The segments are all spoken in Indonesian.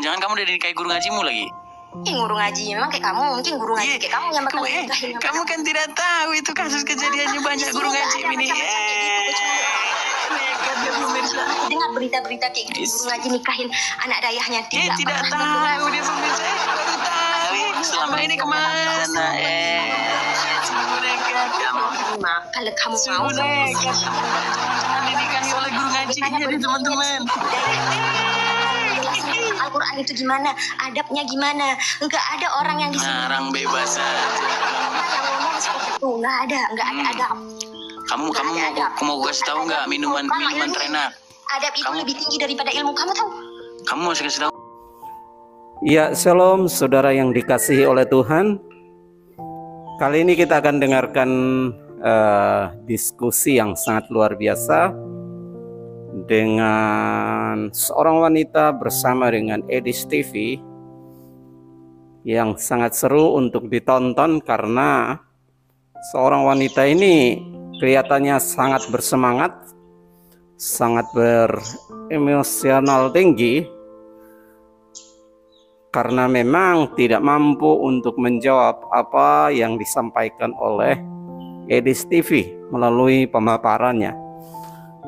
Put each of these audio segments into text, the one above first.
Jangan-jangan kamu udah dinikahi guru ngajimu lagi? Guru ngaji memang kayak kamu, mungkin guru ngaji kayak kamu yang bakal nikahin. Kamu kan tidak tahu itu kasus kejadiannya banyak guru ngaji ini. Dengar berita-berita kayak gitu, guru ngaji nikahin anak dayahnya tidak tahu dia pemirsa. Baru tahu selama ini kemana? Kalau kamu mau dinikahi oleh guru ngaji jadi teman-teman. Al-Quran itu gimana, adabnya gimana? Enggak ada orang yang ngarang bebas aja. Yang ngomong seperti itu nggak ada adab. Kamu mau kasih tahu nggak minuman terenak? Adab itu lebih tinggi daripada ilmu, kamu tahu? Kamu mau kasih tahu? Ya, shalom saudara yang dikasihi oleh Tuhan. Kali ini kita akan dengarkan diskusi yang sangat luar biasa dengan seorang wanita bersama dengan Edis TV yang sangat seru untuk ditonton karena seorang wanita ini kelihatannya sangat bersemangat, sangat beremosional tinggi karena memang tidak mampu untuk menjawab apa yang disampaikan oleh Edis TV melalui pemaparannya.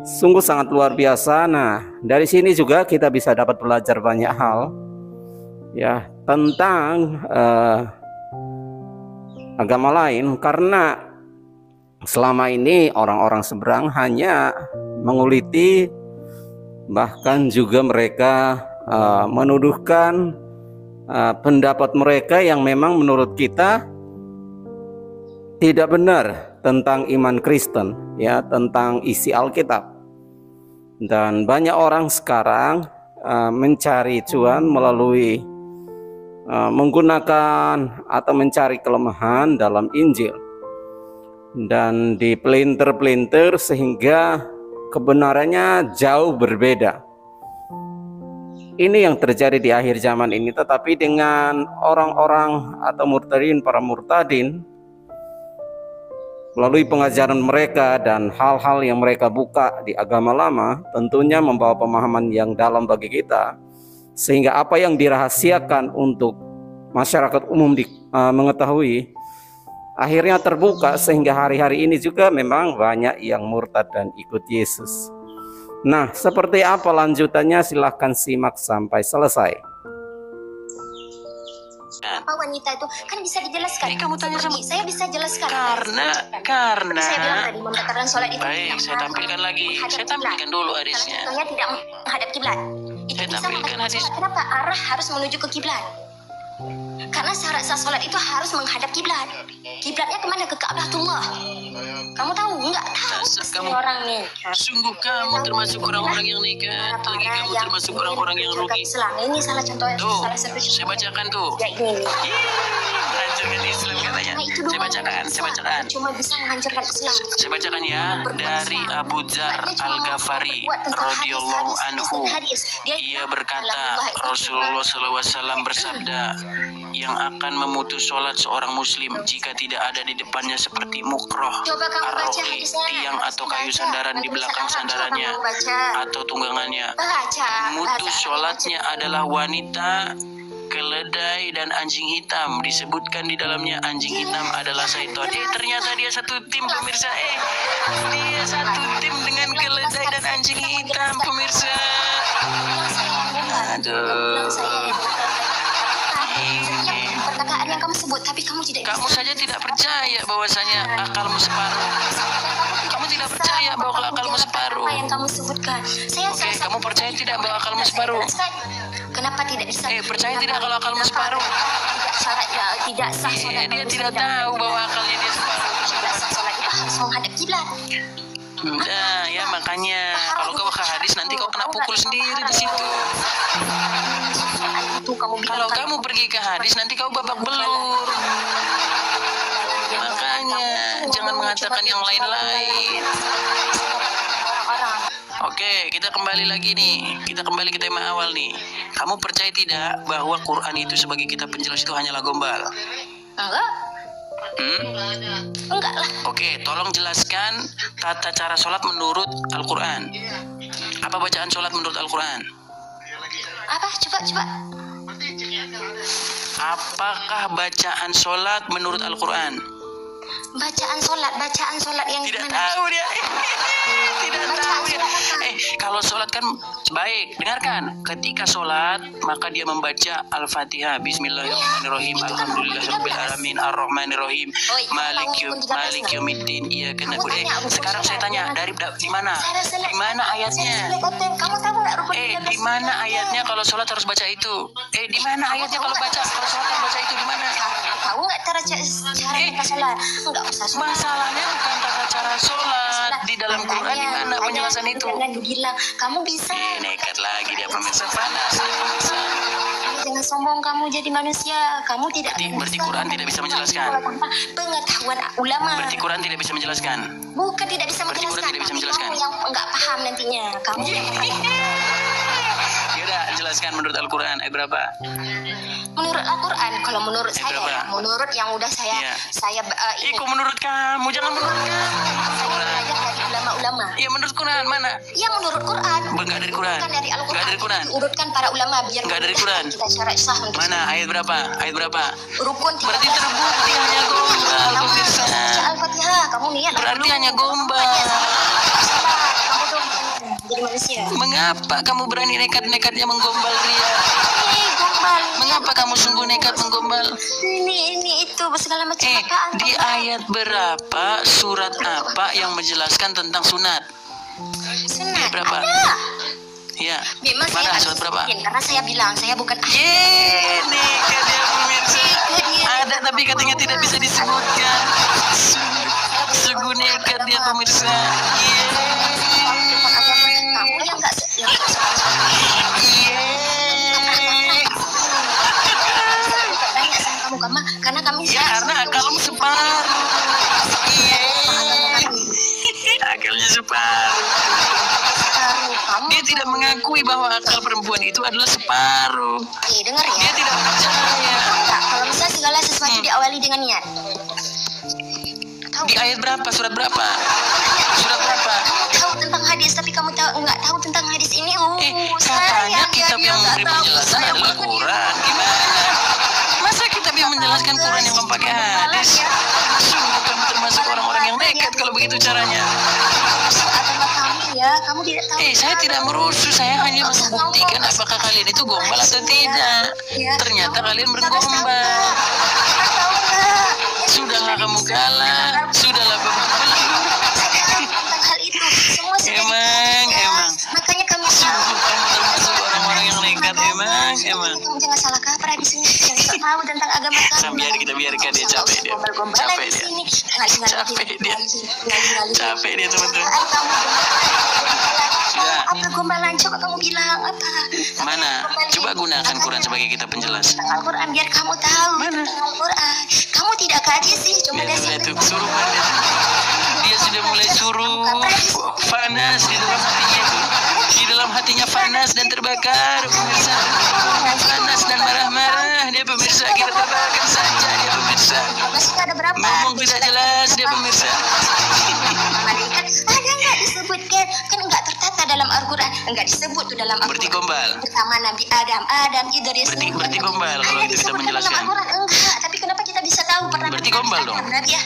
Sungguh sangat luar biasa. Nah, dari sini juga kita bisa dapat belajar banyak hal ya tentang agama lain, karena selama ini orang-orang seberang hanya menguliti, bahkan juga mereka menuduhkan pendapat mereka yang memang menurut kita tidak benar tentang iman Kristen, ya, tentang isi Alkitab. Dan banyak orang sekarang mencari cuan melalui menggunakan atau mencari kelemahan dalam Injil dan dipelintir-pelintir sehingga kebenarannya jauh berbeda. Ini yang terjadi di akhir zaman ini, tetapi dengan orang-orang atau para murtadin melalui pengajaran mereka dan hal-hal yang mereka buka di agama lama, tentunya membawa pemahaman yang dalam bagi kita, sehingga apa yang dirahasiakan untuk masyarakat umum mengetahui akhirnya terbuka, sehingga hari-hari ini juga memang banyak yang murtad dan ikut Yesus. Nah, seperti apa lanjutannya? Silahkan simak sampai selesai. Apa wanita itu kan bisa dijelaskan. Ini kamu tanya sama saya bisa jelaskan. Karena saya bilang tadi membatalkan sholat itu. Baik, saya tampilkan lagi. Saya tampilkan dulu hadisnya. Contohnya tidak menghadap kiblat. Itu Saya bisa tampilkan hadis. Kenapa arah harus menuju ke kiblat? Karena syarat sah sholat itu harus menghadap kiblat. Kiblatnya kemana? Ke Ka'batullah. Kamu tahu? Enggak tahu. Kamu orang nih. Sungguh kamu termasuk orang-orang yang nekat. Lagi kamu termasuk orang-orang yang rugi. Islam ini salah contohnya. Tuh, salah satu. saya bacakan tuh. Ya ini. Menghancurkan Islam katanya. Saya bacakan. Cuma bisa menghancurkan Islam. Saya bacakan ya, dari Abu Dzar Al-Ghafari radhiyallahu anhu. Ia berkata, Rasulullah SAW bersabda, yang akan memutus sholat seorang muslim jika tidak ada di depannya seperti mukroh, arrohi, tiang atau kayu sandaran di belakang sandarannya atau tunggangannya. Memutus sholatnya adalah wanita, keledai, dan anjing hitam. Disebutkan di dalamnya anjing hitam adalah syaitan. Ternyata dia satu tim, pemirsa. Dia satu tim dengan keledai dan anjing hitam, pemirsa. Aduh. Perkataan yang kamu sebut, tapi kamu tidak. Kamu saja tidak percaya bahwasanya akalmu separuh. Kamu tidak percaya bahwa akalmu separuh. Apa yang kamu sebutkan? Oke, kamu percaya tidak bahwa akalmu separuh? Kenapa tidak bisa? Percaya tidak kalau akalmu separuh? Tidak syarat ya, tidak sah sholat. Dia tidak tahu bahwa akalnya dia separuh. Tidak sah sholat itu harus menghadap kiblat. Nah, ya makanya kalau kau ke hadis nanti kau kena pukul sendiri di situ. Kalau kamu pergi ke hadis nanti kau babak belur. Makanya jangan mengatakan yang lain-lain. Oke, kita kembali lagi nih. Kita kembali ke tema awal nih. Kamu percaya tidak bahwa Quran itu sebagai kitab penjelas itu hanyalah gombal? Enggak. Enggak lah. Oke, tolong jelaskan tata cara sholat menurut Al-Quran. Apa bacaan sholat menurut Al-Quran? Apa? Coba. Apakah bacaan sholat menurut Al-Quran? Bacaan sholat yang Tidak gimana? tahu dia. Tidak tahu dia. Kalau sholat kan baik. Dengarkan. Ketika sholat maka dia membaca Al-Fatihah. Bismillahirrahmanirrahim. Alhamdulillahirrahmanirrahim. Ar-Rahmanirrahim. Malik yaumiddin. Iyyaka na'budu. Sekarang saya tanya, dari di mana? Di mana ayatnya? Kamu tahu nggak rukun? Di mana ayatnya kalau sholat harus baca itu? Di mana ayatnya kalau sholat harus baca itu? Di mana? Tahu nggak cara kita sholat? Nggak usah sholat. Masalahnya bukan tata cara sholat. Di dalam Quran di mana penjelasan itu? Jangan dibilang kamu bisa. Nekat lagi dia pemirsa, panas. Jangan sombong kamu jadi manusia. Kamu tidak. Berarti Quran tidak bisa menjelaskan. Tanpa pengetahuan ulama. Berarti Quran tidak bisa menjelaskan. Bukan tidak bisa Berarti menjelaskan. Quran tidak bisa menjelaskan. Kamu yang nggak paham nantinya. Kamu yang Yaudah, jelaskan menurut Al-Quran ayat berapa? menurut Al-Quran, kalau menurut saya berapa? ya, menurut yang udah saya ini Kok menurut kamu? Jangan menurut kamu. saya belajar dari ulama-ulama. Iya, menurut Quran mana? Iya, menurut Quran. Enggak dari Quran. Bukan dari Al-Quran. Enggak dari Quran. Diurutkan para ulama biar Enggak dari Quran. kita syarat sah untuk Mana ayat berapa? Ayat berapa? rukun 13. Berarti terbukti hanya gombal pemirsa. Baca Al-Fatihah, kamu niat. Berarti hanya gombal. Kamu dong jadi manusia. Mengapa kamu berani nekat-nekatnya menggombal Ria? Gombal. Mengapa kamu sungguh nekat menggombal? Ini itu segala macam apaan. Di ayat berapa, surat apa yang menjelaskan tentang sunat? Sunat. Berapa? Ada. Ya. Memang Mana saya surat berapa? karena saya bilang saya bukan Nekat dia pemirsa. Ada tapi katanya tidak bisa disebutkan. Sungguh nekat dia pemirsa. kamu yang nggak karena kami karena akalmu separuh. Akalnya separuh. Dia tidak mengakui bahwa akal perempuan itu adalah separuh. Dengar ya. Dia tidak percaya. Kalau misalnya segala sesuatu diawali dengan niat. Di ayat berapa? Surat berapa? Surat berapa? Tahu tentang hadis tapi kamu nggak tahu tentang hadis ini. Katanya kitab yang memberi penjelasan adalah Quran. Gimana? Masa kitab yang menjelaskan Quran yang memakai hadis? Sungguh kamu termasuk orang-orang yang nekat kalau begitu caranya. Kamu tidak tahu. Saya tidak merusuh, saya hanya membuktikan apakah kalian itu gombal atau tidak. Ternyata kalian bergombal. Sudahlah kamu kalah, sudahlah kamu belum. Tentang hal itu semua sudah Emang. Makanya kamu termasuk orang-orang yang nekat. Emang. Kamu jangan salah kaprah di sini. Jangan tahu tentang agama kamu. Kita biarkan dia capek dia. Capek dia. Capek dia teman-teman. Apa gombalan? Coba kamu bilang apa? Mana? Coba gunakan Quran sebagai kitab penjelas. Al-Quran biar kamu tahu. Mana? Al-Quran. Kamu tidak kaji sih, cuma Dia itu suruh dia sudah mulai suruh panas di dalam hatinya itu. Di dalam hatinya panas dan terbakar pemirsa. Panas dan marah-marah dia pemirsa. Kita tabahkan saja dia pemirsa. Masih ada berapa? Ngomong tidak jelas dia pemirsa. Malaikat ada nggak disebutkan? Kan nggak tertata dalam Al-Quran. Nggak disebut tuh dalam Al-Quran. Berarti gombal. Pertama Nabi Adam, Idris. Berarti gombal kalau itu kita menjelaskan. Enggak, tapi kenapa kita bisa tahu pernah? Berarti gombal dong. Nabi ya.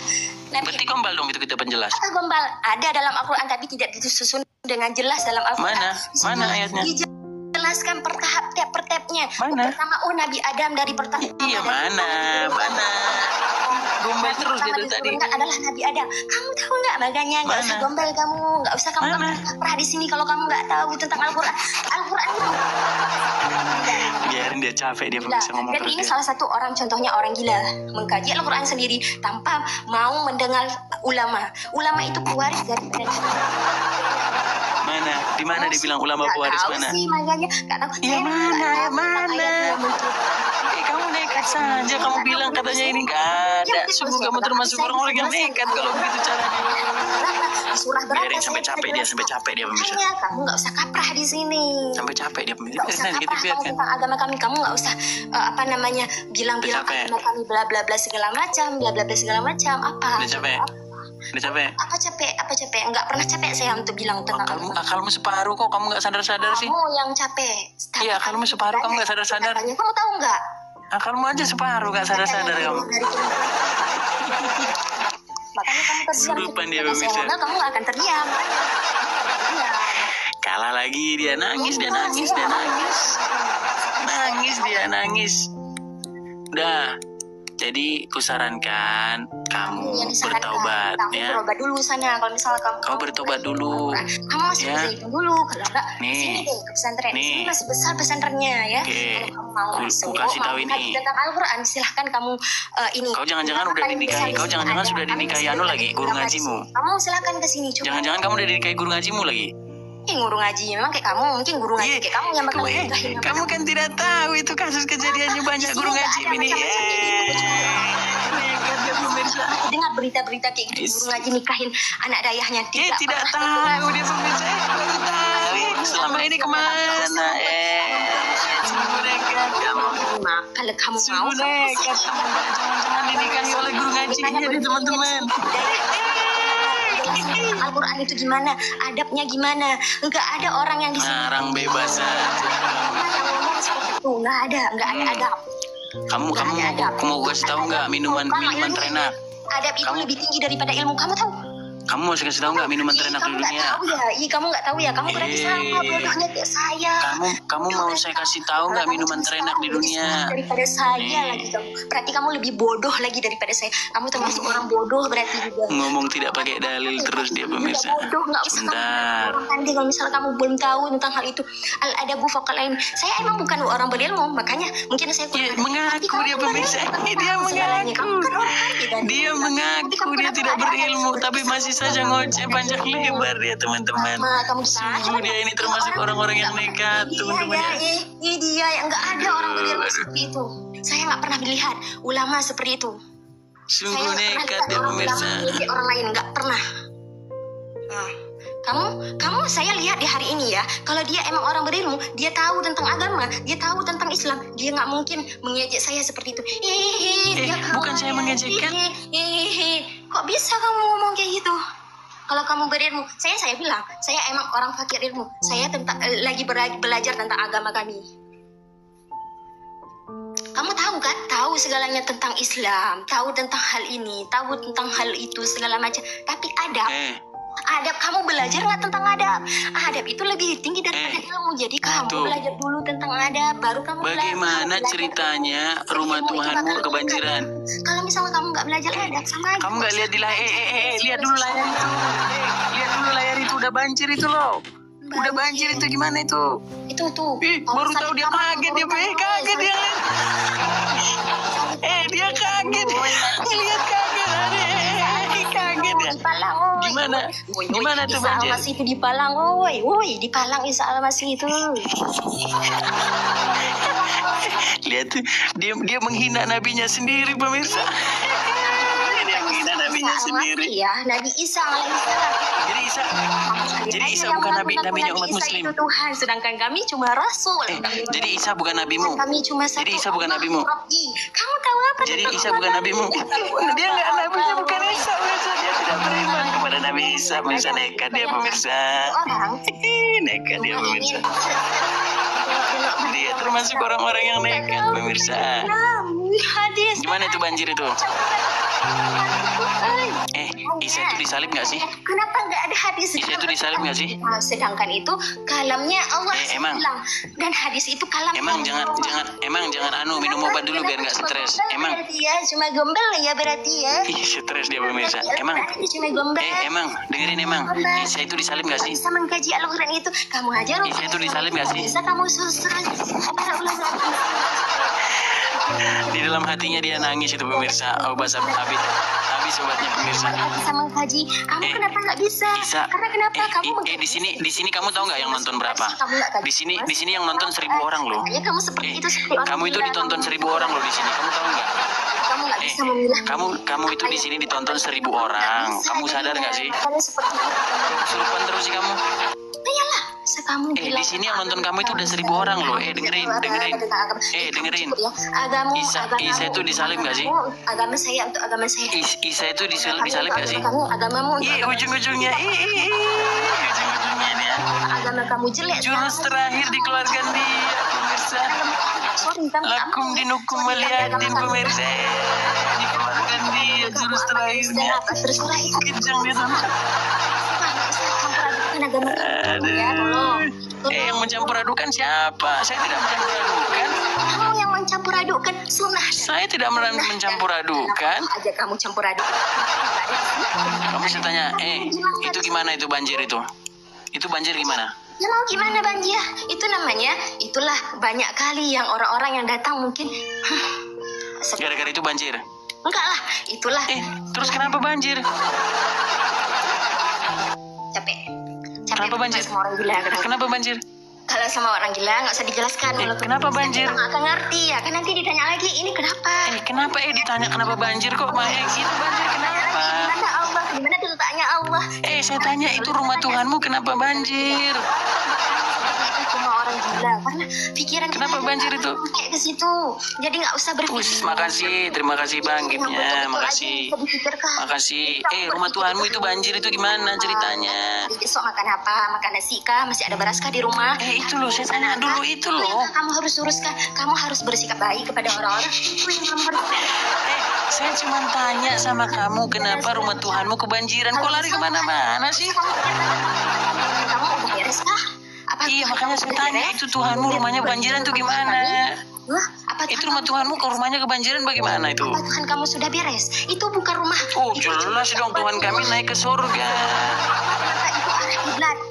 Berarti gombal dong itu kita penjelas. Apa gombal? Ada dalam Al-Quran tapi tidak disusun dengan jelas dalam Al-Quran. Mana ayatnya? Dijelaskan per tahap-nya. Mana? Pertama Nabi Adam dari pertama. Iya mana? Gombal terus dia tuh tadi. Adalah Nabi Adam. Kamu tahu nggak makanya nggak usah gombal kamu, nggak usah kamu kaprah di sini kalau kamu nggak tahu tentang Al-Quran. Al-Quran itu. Biarin dia capek dia bisa ngomong Dan terus. ini salah satu contohnya orang gila mengkaji Al-Quran sendiri tanpa mau mendengar ulama. Ulama itu pewaris dari Mana? Di mana dibilang ulama pewaris mana? Sih, makanya nggak tahu. Ya mana? Kamu nekat saja. Kamu bilang katanya ini nggak ada. Sungguh kamu termasuk orang-orang yang nekat kalau begitu caranya. Surah berapa? Biarin sampai capek dia pemirsa. Kamu nggak usah kaprah di sini. Sampai capek dia pemirsa. Nggak usah kaprah kamu tentang agama kami. Kamu nggak usah bilang agama kami bla bla bla segala macam, bla bla bla segala macam. Apa? Udah capek. Udah capek? Apa capek? Enggak pernah capek saya untuk bilang tentang Akalmu separuh kok, kamu nggak sadar-sadar sih. Kamu yang capek. Iya, akalmu separuh, kamu nggak sadar-sadar. Kamu tahu nggak? Akalmu aja separuh, nggak sadar-sadar kamu. Makanya kamu terdiam. Surupan dia pemirsa. Kamu nggak akan terdiam. Iya. Kalah lagi dia, nangis. Udah. Jadi kusarankan kamu bertobat ya. Bertobat dulu sana. Kalau misalnya Kau bertobat dulu. Kamu masih bisa hitung dulu. Kalau enggak, sini deh ke pesantren. Sini masih besar pesantrennya ya. Oke. Kalau kamu mau Kasih tahu ini. tentang Al-Quran, silahkan kamu ini. Kau jangan-jangan udah dinikahi. Kau jangan-jangan sudah dinikahi lagi guru ngajimu. Kamu silahkan ke sini. Jangan-jangan kamu udah dinikahi guru ngajimu lagi. Guru ngaji memang kayak kamu, mungkin guru ngaji kayak kamu yang bakal nikahin. Kamu kan tidak tahu itu kasus kejadiannya banyak guru ngaji ini. Dengar berita-berita kayak gitu, guru ngaji nikahin anak dayahnya. Tidak tahu dia pemirsa. Baru tahu selama ini kemana? Kalau kamu mau, jangan dinikahi oleh guru ngajinya deh teman-teman. Al-Quran itu gimana, adabnya gimana? Enggak ada orang yang ngarang bebas aja. Enggak ada adab. Kamu mau kasih tahu nggak minuman terenak? Adab itu lebih tinggi daripada ilmu, kamu tahu? Kamu mau kasih tahu nggak minuman terenak di dunia? Kamu nggak tahu ya? Kamu berarti sama bodohnya kayak saya. Kamu mau saya kasih tahu nggak minuman terenak di dunia? Daripada saya lagi kamu. Berarti kamu lebih bodoh lagi daripada saya. Kamu termasuk orang bodoh berarti juga. Ngomong tidak pakai dalil terus dia pemirsa. Bodoh nggak usah. Bentar. Nanti kalau misalnya kamu belum tahu tentang hal itu, al-adabu faqal ilm. Saya emang bukan orang berilmu, makanya mungkin saya mengaku dia pemirsa. Dia mengaku dia tidak berilmu, tapi masih saja ngoceh panjang lebar ya teman-teman. Sungguh dia ini termasuk orang-orang yang nekat teman-teman. Ini dia yang nggak ada orang berilmu seperti itu. Saya nggak pernah melihat ulama seperti itu. Sungguh nekat ya pemirsa. Orang lain nggak pernah. Kamu saya lihat di hari ini ya, kalau dia emang orang berilmu, dia tahu tentang agama, dia tahu tentang Islam, dia nggak mungkin mengejek saya seperti itu. Bukan saya mengejekkan. Kok bisa kamu ngomong kayak gitu? Kalau kamu berilmu, saya bilang, saya emang orang fakir ilmu. Saya lagi belajar tentang agama kami. Kamu tahu kan? Tahu segalanya tentang Islam, tahu tentang hal ini, tahu tentang hal itu, segala macam. Tapi adab kamu belajar nggak tentang adab? Adab itu lebih tinggi daripada ilmu. Jadi kamu belajar dulu tentang adab, baru kamu bagaimana ceritanya rumah Tuhanmu kebanjiran? Kalau misalnya kamu nggak belajar adab, sama aja. Kamu nggak lihat di layar? Lihat dulu layar itu. Lihat dulu layar itu, udah banjir itu loh. Udah banjir itu gimana itu? Itu tuh. Baru tahu dia kaget dia. Kaget dia. Dia kaget. Lihat kaget. Kaget ya. Gimana tuh banjir? Masih itu di Palang, woi, di Palang Isa Al-Masih itu. Lihat tuh, dia menghina nabinya sendiri pemirsa. Dia menghina nabinya sendiri. Ya, Nabi Isa alaihissalam. Jadi Isa bukan nabinya umat Muslim. Itu Tuhan, sedangkan kami cuma rasul. Jadi Isa bukan nabimu. Kami cuma satu. Jadi Isa bukan nabimu. Kamu tahu apa? Jadi Isa bukan nabimu. Dia nggak nabinya, bukan Isa. Dia tidak beriman kepada Nabi Isa. Pemirsa nekat dia pemirsa. Nekat dia pemirsa. Dia termasuk orang-orang yang nekat pemirsa. Gimana itu banjir itu? Isa itu disalib nggak sih? Kenapa nggak ada hadis? Isa itu disalib nggak sih? Sedangkan itu kalamnya Allah bilang, dan hadis itu kalam. Emang jangan minum obat dulu biar nggak stres. Emang dia cuma gombel ya berarti ya. Stres dia pemirsa. Emang dengerin Isa itu disalib nggak sih? Bisa mengkaji Al-Quran itu kamu aja loh. Isa itu disalib nggak sih? Bisa kamu susah. Di dalam hatinya dia nangis itu pemirsa. Habis obatnya pemirsa. Bisa mengkaji. Kamu kenapa nggak bisa? Karena kenapa kamu di sini kamu tahu nggak yang nonton berapa? Di sini yang nonton 1.000 orang loh. Kamu seperti itu kamu itu ditonton 1.000 orang loh di sini. Kamu tahu nggak? Kamu nggak bisa memilah. Kamu itu di sini ditonton 1.000 orang. Kamu sadar nggak sih? Kamu seperti itu. Kesurupan terus sih kamu. Iyalah, usah kamu bilang. Di sini yang nonton kamu itu udah 1.000 orang loh. Dengerin. Dengerin. Isa itu disalib gak sih? Agama saya untuk agama saya. Isa itu disalib gak sih? Agamamu. Ujung-ujungnya ini ya. Agama kamu jelek. Jurus terakhir dikeluarkan dia, pemirsa. Lakum dinukum waliyatin, pemirsa. Dikeluarkan dia jurus terakhirnya. Kejang dia sama. Yang mencampur adukan siapa? Saya tidak mencampur adukan. Kamu yang mencampur adukan sunnah. Saya tidak mencampur adukan. Aja kamu campur adukan. Kamu saya tanya, itu gimana itu banjir itu? Itu banjir gimana? Ya mau gimana banjir? Itu namanya, itulah banyak kali yang orang-orang yang datang mungkin. Gara-gara itu banjir? Enggak lah, itulah. Terus kenapa banjir? Capek kenapa banjir? Sama orang gila. Kenapa banjir? Kalau sama orang gila nggak usah dijelaskan. Kenapa banjir? Nggak akan ngerti ya, kan nanti ditanya lagi ini kenapa? Kenapa ditanya kenapa banjir kok Mahek? Itu banjir kenapa? Gimana Allah? Gimana itu tanya Allah? Saya tanya itu rumah Tuhanmu kenapa banjir? Cuma orang gila karena pikiran kenapa banjir itu? Kayak ke situ. Jadi nggak usah berpikir. Makasih, terima kasih Bang gipnya, makasih. Makasih. Rumah Tuhanmu itu banjir itu gimana ceritanya? Besok makan apa? Makan nasi kah? Masih ada beras kah di rumah? Itu loh, saya tanya dulu itu loh. Kamu harus uruskan. Kamu harus bersikap baik kepada orang-orang. Itu yang kamu harus. Saya cuma tanya sama kamu kenapa rumah Tuhanmu kebanjiran? Kok lari kemana-mana sih? Kamu udah beres kah? Iya makanya saya tanya itu Tuhanmu rumahnya kebanjiran tuh gimana? Itu rumah Tuhanmu ke rumahnya kebanjiran bagaimana itu? Tuhan kamu sudah beres. Itu bukan rumah. Jelas dong Tuhan kami naik ke surga.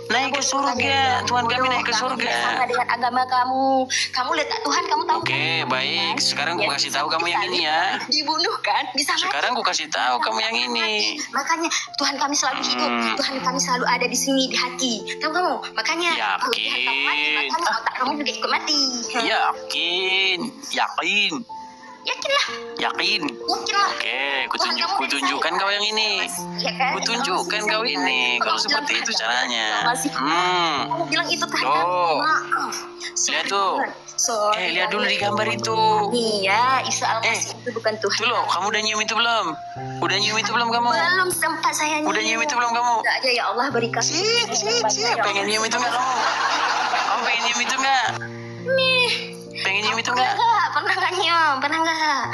Naik ke surga. Tuhan kami naik ke surga. Sama dengan agama kamu. Kamu lihat Tuhan kamu tahu. Oke, baik. Sekarang aku kasih tahu kamu yang ini ya. Dibunuh kan? Bisa mati. Sekarang aku kasih tahu kamu yang ini. Makanya Tuhan kami selalu hidup. Tuhan kami selalu ada di sini di hati. Tahu kamu? Makanya kalau Tuhan kamu mati, makanya otak kamu juga ikut mati. Yakin. Yakinlah. Yakinlah. Oke, kutunjukkan kau yang ini. Ya kan? Kutunjukkan kau ini. Kalau seperti itu caranya. Kamu bilang itu Tuhan kamu. Lihat tuh. Lihat dulu di gambar itu. Iya, Isa Al-Masih itu bukan Tuhan. Tuh loh, kamu udah nyium itu belum? Udah nyium itu belum kamu? Belum sempat saya nyium. Udah nyium itu belum kamu? Enggak aja ya Allah berikan. Pengen nyium itu enggak kamu? Kamu pengen nyium itu enggak? Pengen nyium itu enggak? Pernah enggak nyium? Pernah enggak?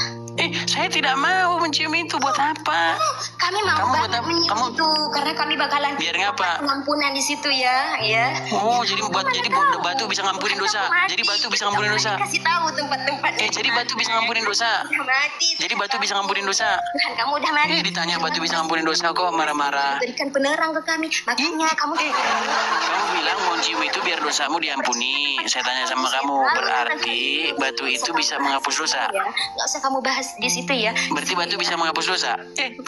Saya tidak mau mencium itu. Buat apa? Kami mau banget menyium itu karena kami bakalan biar ngapa? pengampunan di situ ya. Jadi batu bisa ngampunin dosa. Jadi batu bisa ngampunin dosa. Kasih tahu tempat-tempatnya. Jadi batu bisa ngampunin dosa. Udah mati. Jadi batu bisa ngampunin dosa. Tuhan kamu udah mati. Ditanya batu bisa ngampunin dosa kok marah-marah. Berikan penerang ke kami. Makanya kamu kamu bilang mau cium itu biar dosamu diampuni. Saya tanya sama kamu, berarti batu itu bisa menghapus dosa? Ya, nggak usah kamu bahas di situ ya. Berarti batu bisa menghapus dosa?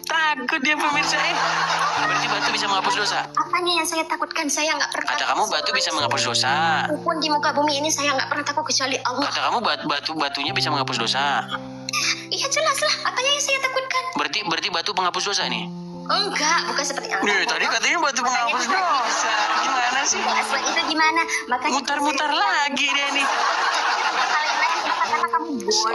Takut dia pemirsa. Berarti batu bisa menghapus dosa? Apanya yang saya takutkan? Saya nggak pernah. Kata kamu batu bisa menghapus dosa. Walaupun di muka bumi ini saya nggak pernah takut kecuali Allah. Kata kamu batunya bisa menghapus dosa. Iya jelas lah. Apanya yang saya takutkan? Berarti batu penghapus dosa nih? Enggak, bukan seperti itu. Tadi katanya batu penghapus dosa. Gimana sih? Asal itu gimana? Makanya mutar-mutar lagi dia nih.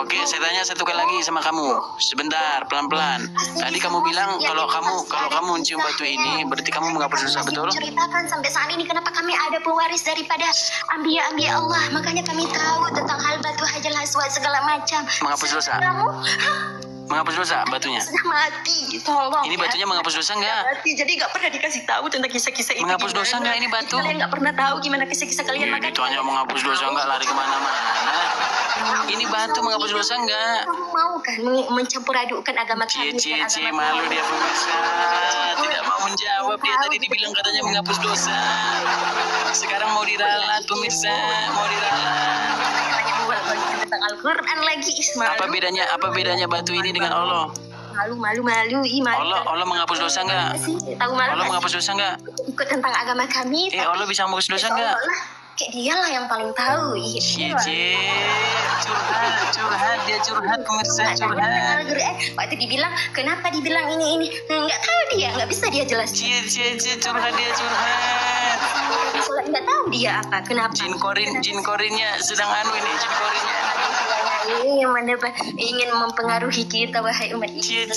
Oke, saya tanya satu kali lagi sama kamu. Sebentar, pelan-pelan. Tadi kamu bilang kalau kamu mencium batu ini berarti kamu menghapus dosa, betul? Ceritakan sampai saat ini kenapa kami ada pewaris daripada anbiya Allah. Makanya kami tahu tentang hal batu hajar aswad segala macam. Menghapus dosa. Menghapus dosa batunya? Sudah mati, tolong. Ini batunya menghapus dosa enggak? Mati, jadi nggak pernah dikasih tahu tentang kisah-kisah itu. Menghapus dosa enggak ini batu? Kalian nggak pernah tahu gimana kisah-kisah kalian. Makanya ditanya menghapus dosa enggak, lari kemana-mana. Ini batu menghapus dosa enggak? Kamu mau kan mencampur adukan agama kami? Cie, malu dia pemirsa. Tidak mau menjawab. Dia tadi dibilang katanya menghapus dosa. Sekarang mau diralat pemirsa, mau diralat. Tentang Al-Quran lagi Ismail. Apa bedanya batu ini dengan Allah? Malu. Allah menghapus dosa enggak? Tahu malu. Allah menghapus dosa enggak? Ikut tentang agama kami. Allah bisa menghapus dosa enggak? Kayak dia lah yang paling tahu. Curhat dia curhat pemirsa, curhat. Waktu dibilang, kenapa dibilang ini? Nggak tahu dia, nggak bisa dia jelaskan. Curhat, dia curhat. Nggak tahu dia apa, kenapa. Jin korinnya sedang ini, jin korinnya. Ingin mempengaruhi kita, wahai umat Islam.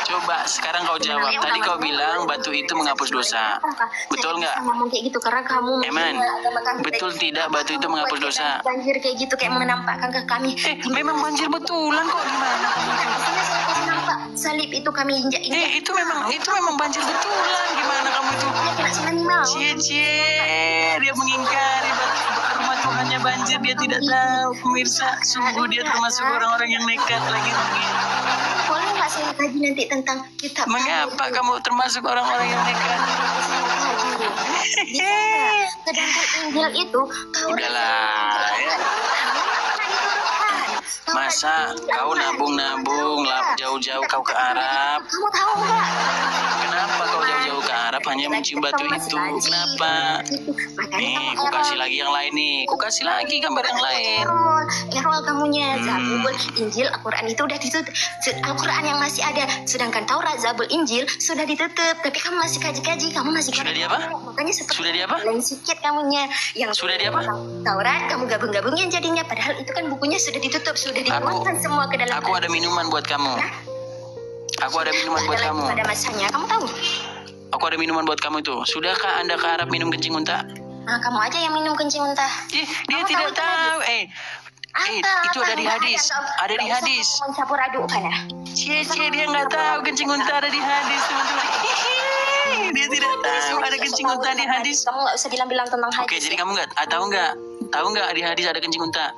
Coba sekarang kau jawab. Tadi kau bilang batu itu menghapus dosa. Betul nggak? Ngomong kayak gitu karena kamu betul tidak batu itu menghapus dosa? Banjir kayak gitu, kayak menampakkan ke kami. Memang banjir betulan kok, gimana? Nampak salib itu kami injak-injak. Itu memang banjir betulan. Gimana kamu itu? Dia mengingkari rumah Tuhannya banjir. Dia tidak tahu, pemirsa. Sungguh dia termasuk orang-orang yang nekat lagi. Boleh nggak saya kaji nanti tentang kitab? Mengapa kamu termasuk orang-orang yang nekat? Sedangkan Injil itu udahlah ya. Masa kau nabung jauh-jauh kau ke Arab? Kamu tahu nggak? Kenapa kau jauh-jauh ke Arab hanya mencium batu itu? Kenapa? Nih, ku kasih lagi yang lain nih. Ku kasih lagi gambar yang lain. Errol kamunya. Zabur, Injil, Al-Quran itu udah ditutup. Al-Quran yang masih ada. Sedangkan Taurat, Zabur, Injil sudah ditutup. Tapi kamu masih kaji-kaji. Kamu masih sudah di apa? Makanya sudah di apa? Lain sikit kamunya. Yang sudah di apa? Taurat kamu gabung-gabungin jadinya. Padahal itu kan bukunya sudah ditutup. Sudah dituangkan semua ke dalam. Aku ada minuman buat kamu. Aku ada minuman buat kamu. Ada masanya. Kamu tahu? Aku ada minuman buat kamu itu. Sudahkah Anda ke Arab minum kencing unta? Nah, kamu aja yang minum kencing unta. Dia tidak tahu. Itu ada di hadis. Ada di hadis. Mencampur aduk mana? Dia nggak tahu kencing unta ada di hadis, teman-teman. Dia tidak tahu ada kencing unta di hadis. Kamu nggak usah bilang-bilang tentang hadis. Oke, jadi kamu tahu nggak di hadis ada kencing unta?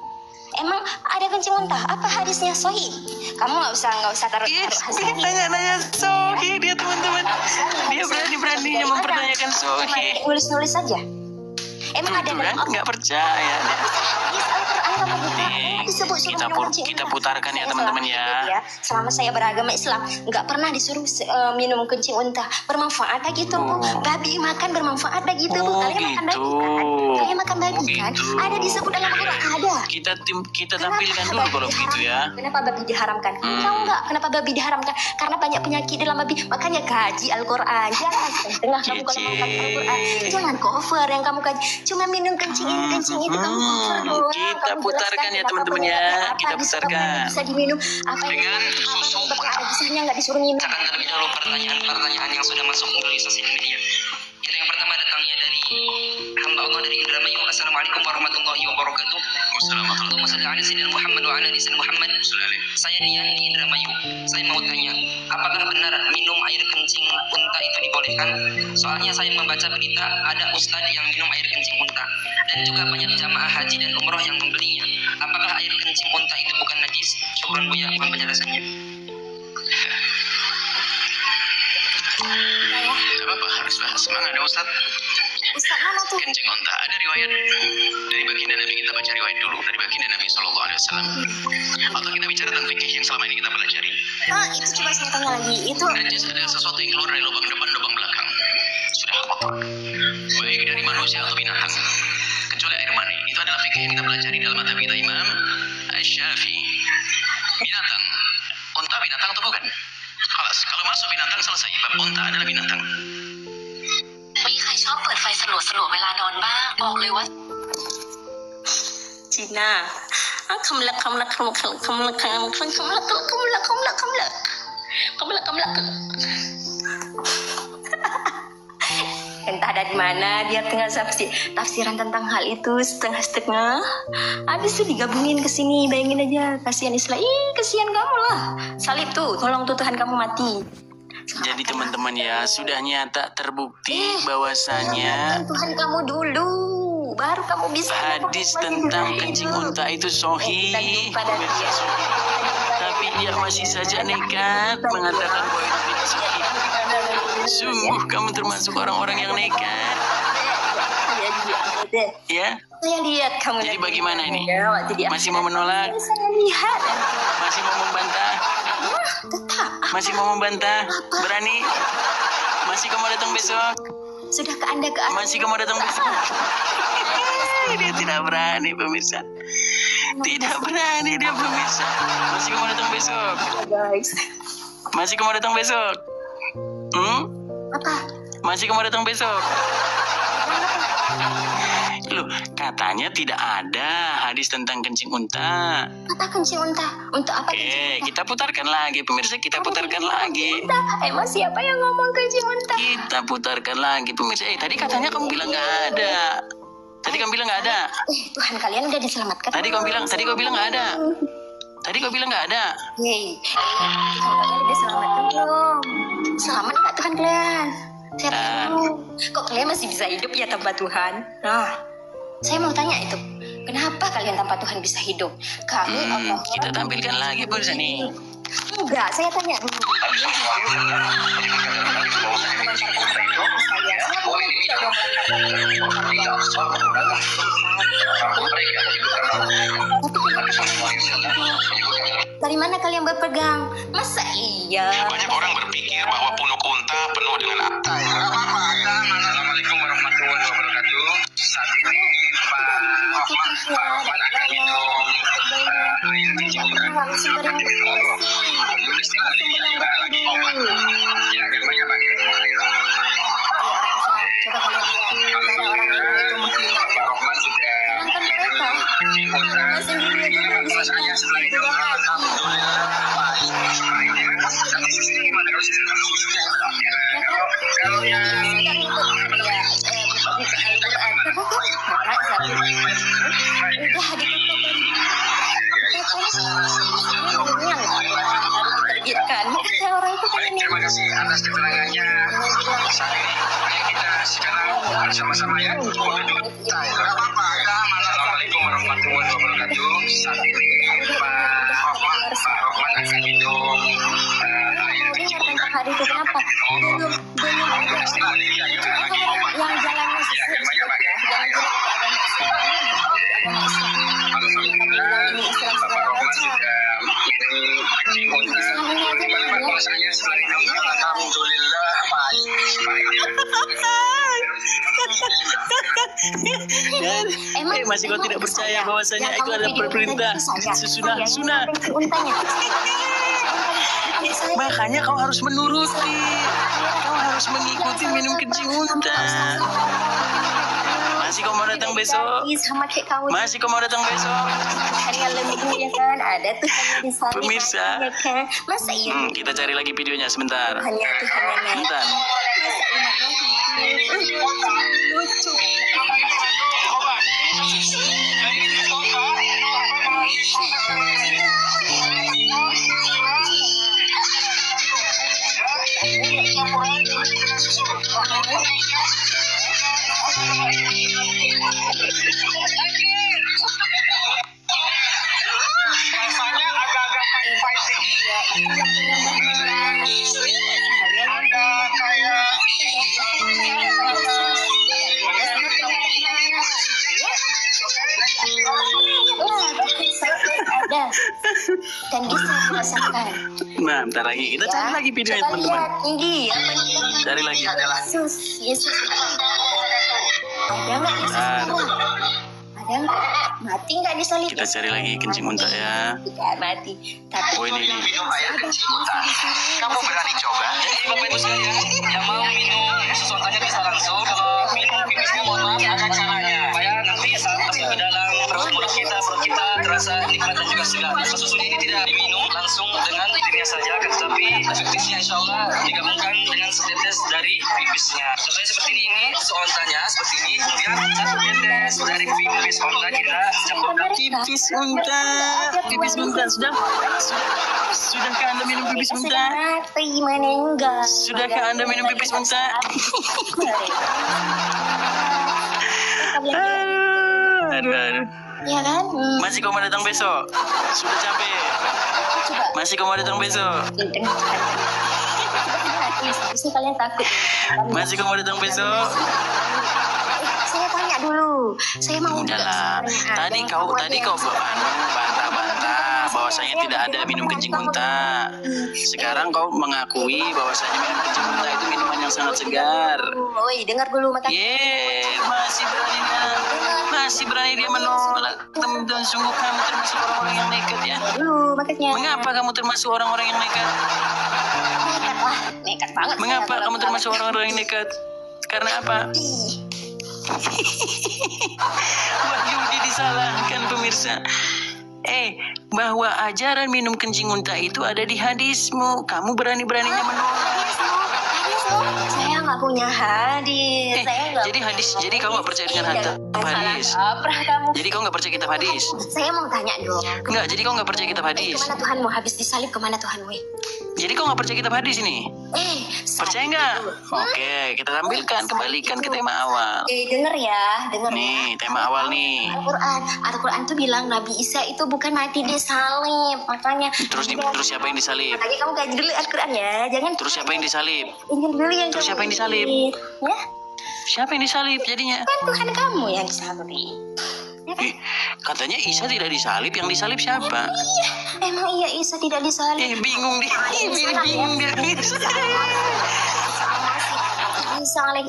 Emang ada kencing unta? Apa hadisnya sahih? Kamu nggak usah taruh hadisnya. Nanya sahih dia, teman-teman. Dia berani-beraninya mempertanyakan sahih. Nulis saja. Emang ada nggak percaya? Kita putarkan ya teman-teman ya. Selama saya beragama Islam nggak pernah disuruh minum kencing unta. Bermanfaat gitu Bu. Babi makan bermanfaat gitu Bu. Kalian makan babi kan? Ada disebut dalam Al-Quran, ada. Kita tampilkan dulu kalau begitu ya. Kenapa babi diharamkan? Tahu nggak kenapa babi diharamkan? Karena banyak penyakit dalam babi. Makanya kaji Al-Quran. Jangan setengah kamu kalau mau kaji Al-Quran. Jangan cover yang kamu kaji. Cuma minum kencing itu kamu cover doang. Kita putarkan ya teman-teman ya. Kita putarkan. Bisa diminum apa dengan susu ada bisanya nggak disuruh minum. Akan terlebih dahulu pertanyaan yang sudah masuk melalui sosial media. Kita yang pertama datangnya dari hamba Allah dari Indramayu. Assalamualaikum warahmatullahi wabarakatuh. Assalamualaikum warahmatullahi wabarakatuh. Saya Dian di Indramayu. Saya mau tanya, apakah benar minum air kencing unta itu dibolehkan? Soalnya saya membaca berita ada ustadz yang minum air kencing unta dan juga banyak jamaah haji dan umroh yang membelinya. Apakah air kencing unta itu bukan najis? Syukran Buya, mohon penjelasannya. Tidak apa-apa, harus bahas. Memang ada Ustaz mana tuh? kencing unta. Ada riwayat dari baginda Nabi. Kita baca riwayat dulu dari baginda Nabi SAW. Atau kita bicara tentang fikih yang selama ini kita pelajari. Itu coba saya tanya lagi. Itu najis adalah sesuatu yang keluar dari lubang depan, lubang belakang. Sudah kotor. Baik dari manusia atau binatang. Kecuali air mani. Itu adalah fikih yang kita pelajari dalam mazhab kita Imam Asy-Syafi'i. Binatang. Unta binatang atau bukan? Alas, kalau masuk binatang selesai. Bab unta adalah binatang. มีใครชอบเปิดไฟสลัวๆเวลานอนบ้างบอกเลยว่า Cina. Entah dari mana dia tengah tafsiran tentang hal itu setengah-setengah. Habis itu digabungin ke sini. Bayangin aja, kasihan Islam. Kasihan kamu lah. Salib tuh, tolong tuh Tuhan kamu mati. Jadi teman-teman ya, sudah nyata terbukti bahwasanya Tuhan kamu dulu, baru kamu bisa hadis tentang kencing unta itu sahih. Tapi dia masih saja nekat mengatakan bahwa itu tidak sahih. Sungguh kamu termasuk orang-orang yang nekat. Ya? Saya lihat kamu. Jadi bagaimana ini? Masih mau menolak? Saya lihat. Masih mau membantah? Tetap. Masih mau membantah? Berani? Masih kamu datang besok? Sudah ke Anda ke Masih kamu datang besok? Dia tidak berani pemirsa. Tidak berani dia pemirsa. Masih kamu datang besok? Guys. Masih kamu datang besok? Apa? Masih kamu datang besok? Loh, katanya tidak ada hadis tentang kencing unta. Apa kencing unta? Untuk apa? Kita putarkan lagi pemirsa, kita putarkan lagi. Emang siapa yang ngomong kencing unta? Kita putarkan lagi pemirsa. Tadi katanya kamu bilang nggak ada. Tadi kamu bilang nggak ada. Tuhan kalian udah diselamatkan. Tadi kau bilang nggak ada. Tadi kau bilang nggak ada. Tuhan kalian udah diselamatkan belum? Selamat nggak Tuhan kalian? Saya tahu. Kok kalian masih bisa hidup ya tanpa Tuhan? Nah, saya mau tanya itu. Kenapa kalian tanpa Tuhan bisa hidup? Kami kita tampilkan lagi pemirsa nih. Enggak, saya tanya dulu. Dari mana kalian berpegang? Masa iya? Banyak orang berpikir bahwa punuk unta penuh dengan apa? Assalamualaikum warahmatullahi wabarakatuh. Saat ini Pak Rahman akan minum air kencing unta. Lagi obat. Ya, akan banyak pakai air. Coba kalian lihat, ada orang-orang itu menghina. Sedangkan mereka Rasanya setelah itu alhamdulillah baik. Tapi susunya gimana kalau susunya? Kalau yang terima kasih atas keterangannya. Saat ini ayo kita sekarang bersama-sama ya. Assalamualaikum warahmatullahi wabarakatuh. Saat ini Pak Rahman akan minum air kencing unta. hari itu kenapa? Belum yang jalannya alhamdulillah Masih kau tidak percaya bahwasanya itu adalah perintah sunnah. Makanya kau harus menuruti. Kau harus mengikuti minum kencing unta. Masih kau mau datang besok? Masih kau mau datang besok? Hanya lembu ya kan, ada Tuhannya di sana. Pemirsa, ya kan? Masa iya? Kita cari lagi videonya sebentar. Hanya Tuhannya. Sebentar. Lucu. Rasanya agak-agak fighting. Ada dan bisa merasakan. Nah, bentar lagi kita cari lagi videonya teman-teman. Ini Cari lagi. Yesus. Ada nggak di sana? Ada nggak? Mati nggak di salib? Kita cari lagi kencing unta ya. Tidak mati. Tapi Oh ini. Minum air kencing unta. Kamu berani coba? Jadi Bapak Ibu sekalian yang mau minum sesuatunya bisa langsung. Kalau minum pipisnya mohon maaf ada caranya. Supaya nanti saat masuk ke dalam perut kita terasa nikmat dan juga segar. Susunya ini tidak diminum langsung dengan dirinya saja, tetapi efektifnya insya Allah digabungkan dengan setetes dari pipisnya. Contohnya seperti ini, seontanya seperti ini, kemudian satu tetes dari pipis onta kita campurkan. Pipis unta sudahkah Anda minum pipis unta? mati meninggal. Sudahkah Anda minum pipis unta? Aduh. Ya kan? Masih kau mau datang besok? Sudah capek. Masih kau mau datang besok? Bisa kalian takut. Masih kau mau datang besok? Saya tanya dulu. Saya mau Udahlah. Tadi kau bantah-bantah. bahwasanya tidak ada minum kencing unta. Sekarang kau mengakui bahwasanya minum kencing unta itu minuman yang sangat segar. Woi, dengar dulu makanya. Masih berani dia menolak. Teman-teman, sungguh kamu termasuk orang-orang yang nekat ya. Dulu makanya. Mengapa kamu termasuk orang-orang yang nekat? Nekat lah, nekat banget. Mengapa kamu termasuk orang-orang yang nekat? Karena apa? Wahyudi disalahkan pemirsa. Bahwa ajaran minum kencing unta itu ada di hadismu. Kamu berani-beraninya menolak. Saya nggak punya hadis. Jadi kau nggak percaya dengan hadis? Jadi kau nggak percaya kitab hadis? Saya mau tanya dong. Enggak, jadi kau nggak percaya kitab hadis? Kemana Tuhanmu habis disalib? Kemana Tuhanmu? Jadi kau nggak percaya kitab hadis ini? Percaya nggak? Oke, kita tampilkan, kembalikan ke tema awal. Denger ya. Nih, tema awal nih. Al-Quran tuh bilang Nabi Isa itu bukan mati disalib, makanya. Terus siapa yang disalib? Makanya kamu kaji dulu Al-Quran ya, jangan. Terus siapa yang disalib? Ingin dulu yang. Terus siapa yang disalib? Ya? Siapa yang disalib jadinya? Kan Tuhan kamu yang disalib. Ya kan? Katanya Isa tidak disalib, yang disalib siapa? Emang iya Isa tidak disalib? Bingung dia.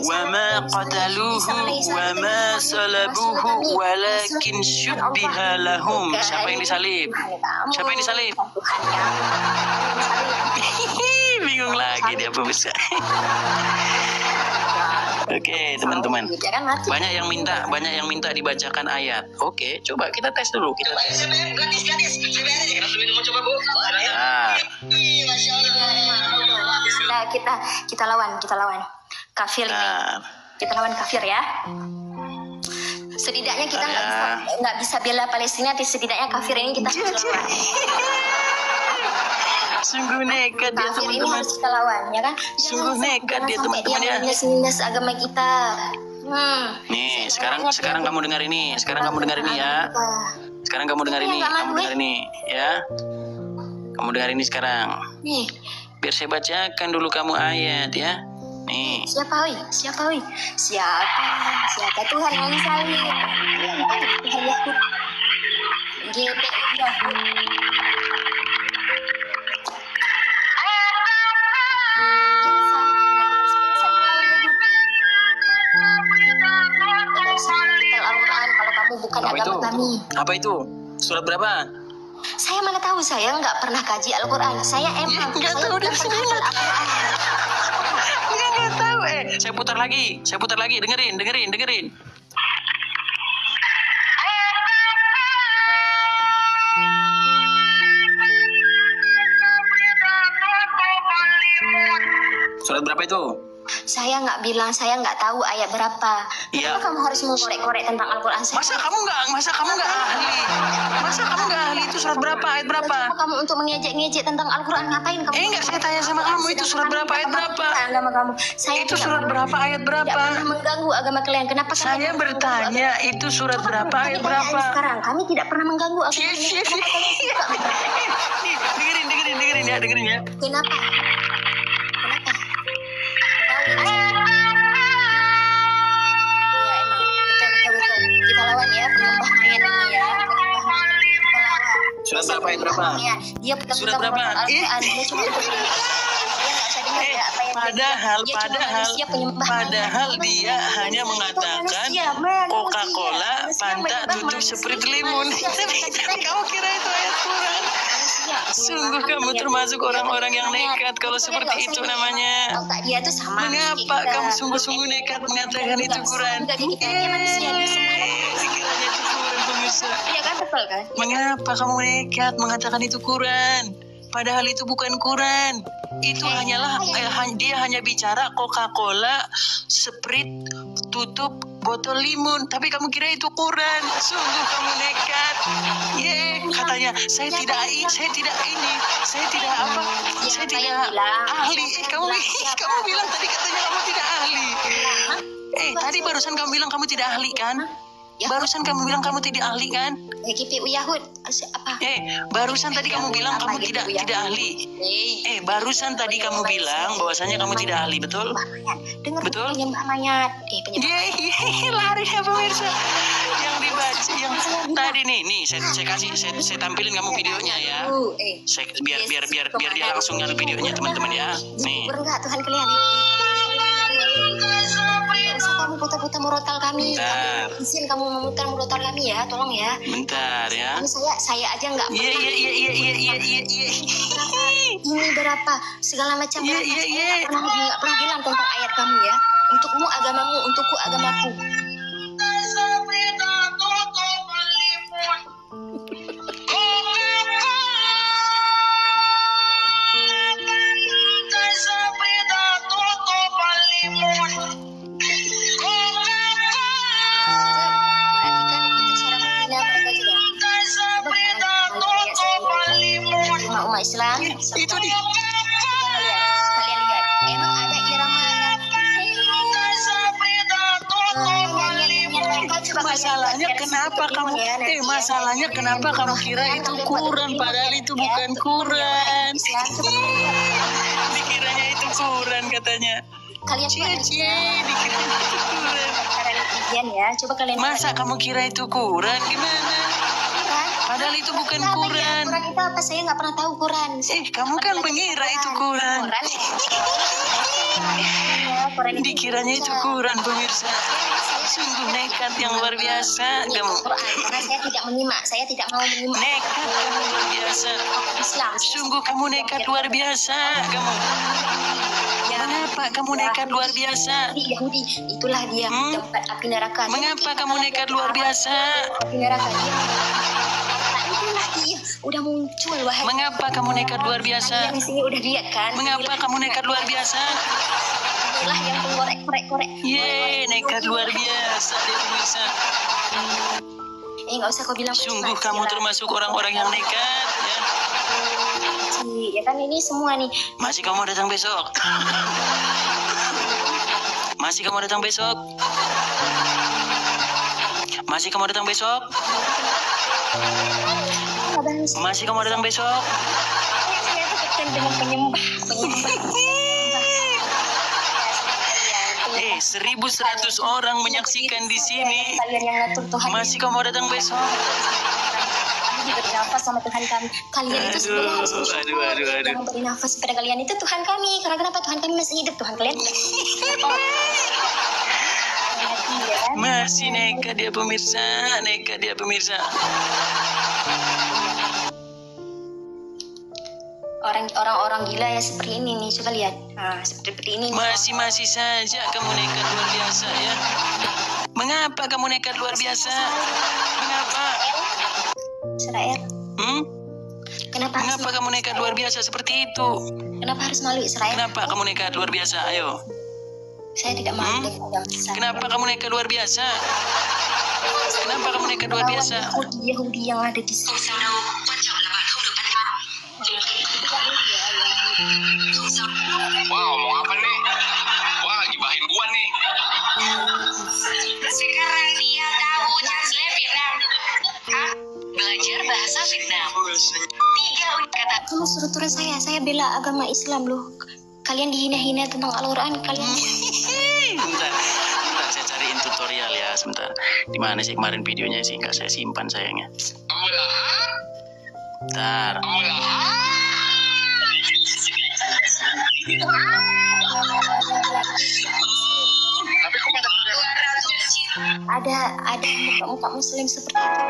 Wa ma qataluhu wa ma salabuhu walakin syubbiha lahum. Siapa yang disalib? Siapa yang disalib? Bingung lagi dia pemirsa. Oke, teman-teman. Banyak yang minta dibacakan ayat. Oke, coba kita tes dulu. Gratis. Mau coba Bu? Kita lawan kafir ini. Kita lawan kafir ya. Setidaknya kita nggak bisa bela Palestina, setidaknya kafir ini kita harus lawan. Sungguh nekat dia kafir ini teman-teman. harus kita lawan, ya kan? Sungguh nekat dia teman-teman ya. Menindas agama kita. Nih, sekarang kamu dengar ini. Sekarang kamu dengar ini ya. Sekarang kamu dengar ini. Kamu dengar ini ya. Kamu dengar ini sekarang. Nih. Biar saya bacakan dulu kamu ayat ya. Nih. Siapa Tuhan yang disalib? Tuhan Yakub. Bukan agama kami. Apa itu? Surat berapa? Saya mana tahu, saya nggak pernah kaji Al-Quran. Saya emang nggak tahu dari sini. Nggak tahu. Saya putar lagi. Dengerin. Surat berapa itu? Saya nggak bilang, saya nggak tahu ayat berapa. Kenapa kamu harus mengkorek-korek tentang Al-Quran? Masa kamu nggak ahli itu surat berapa, ayat berapa? Cuma kamu untuk mengejek-ngejek tentang Al-Quran, ngapain kamu? Nggak, saya tanya sama kamu itu surat berapa, ayat berapa? Agama kamu. Itu surat berapa, ayat berapa? Tidak pernah mengganggu agama kalian. Kenapa? Saya bertanya itu surat berapa, ayat berapa? Sekarang kami tidak pernah mengganggu agama kalian. Dengerin ya. Kenapa? Kita lawan ya penyembah mayat ini ya. Surat berapa, ayat berapa? Dia surat berapa? Dia cuma Padahal dia hanya mengatakan Coca-Cola, Fanta, tutup Sprite, limun. Kamu kira itu ayat Quran? Sungguh kamu termasuk orang-orang yang nekat kalau seperti itu namanya. Mengapa kamu sungguh-sungguh nekat mengatakan itu Quran? Mengapa kamu nekat mengatakan itu Quran? Padahal itu bukan Quran. Itu dia hanya bicara Coca-Cola, Sprite, tutup botol limun. Tapi kamu kira itu Quran. Sungguh kamu nekat. Katanya saya tidak ahli. Kamu bilang tadi katanya kamu tidak ahli. Tadi barusan kamu bilang kamu tidak ahli kan? Barusan kamu bilang kamu tidak ahli kan? GPU Yahud apa? Barusan tadi kamu bilang kamu tidak ahli. Barusan tadi kamu bilang bahwasanya kamu tidak ahli, betul? Betul? Penyembah mayat. Lari ya pemirsa. yang tadi nih saya kasih saya tampilin kamu videonya ya. Biar dia langsung nyala videonya teman-teman ya. Nih. Enggak Tuhan kalian. Usah kamu putar-putar murotal kami. Izin kamu memutar murotal kami ya, tolong ya. Bentar ya. Saya aja nggak pernah. Iya. Ini berapa segala macam. Nggak pernah bilang tentang ayat kamu ya. Untukmu agamamu, untukku agamaku. Umat Islam itu dia. Kalian lihat, emang ada irama masalahnya kenapa kamu kira itu Quran padahal itu bukan Quran. Dikiranya itu Quran katanya. Kalian dikiranya itu Quran. Ya, coba kalian. Masa kamu kira itu Quran gimana? Padahal itu bukan Quran. Quran itu apa? Saya nggak pernah tahu Quran. Kamu kan mengira itu Quran. Dikiranya itu Quran, pemirsa. Sungguh nekat yang luar biasa kamu. Karena saya tidak menyimak, saya tidak mau menyimak. Nekat kamu luar biasa. Islam. Sungguh kamu nekat luar biasa kamu. Mengapa kamu nekat luar biasa? Yahudi, itulah dia tempat api neraka. Mengapa kamu nekat luar biasa? Api neraka dia. Itulah dia, udah muncul wahai. Mengapa kamu nekat luar biasa? Di sini udah lihat kan? Mengapa kamu nekat luar biasa? Itulah yang korek. Nekat luar biasa dia pemirsa. Nggak usah kau bilang. Sungguh kamu termasuk orang-orang yang nekat ya. Ya kan ini semua nih. Masih kamu datang besok? Masih kamu datang besok? Masih kamu datang besok? Masih kamu datang besok? Dengan penyembah. 1.100 orang menyaksikan di sini. Masih kamu datang besok? Kami diberi nafas sama Tuhan kami. Kalian itu sebenarnya harus bersyukur. Yang memberi nafas kepada kalian itu Tuhan kami. Karena kenapa Tuhan kami masih hidup? Tuhan kalian masih nekat dia pemirsa. Orang-orang gila ya seperti ini nih, coba lihat. Nah, seperti ini. Masih saja kamu nekat luar biasa ya. Mengapa kamu nekat luar biasa? Mengapa? Israel. Kenapa kamu nekat luar biasa seperti itu? Kenapa harus malu Israel? Kenapa kamu nekat luar biasa? Ayo. Saya tidak malu. Kenapa kamu nekat luar biasa? Kenapa kamu nekat luar biasa? Yahudi yang ada di sini. Wah, ngomong apa nih? Wah, gibahin gua nih. Sekarang dia tahu translate Vietnam. Belajar bahasa Vietnam. 3 kata. Kamu suruh turun saya bela agama Islam loh. Kalian dihina-hina tentang Al-Quran. Kalian Bentar, saya cariin tutorial ya sebentar. Di mana sih kemarin videonya sih? Nggak saya simpan sayangnya. Bentar. ada muka Muslim seperti itu.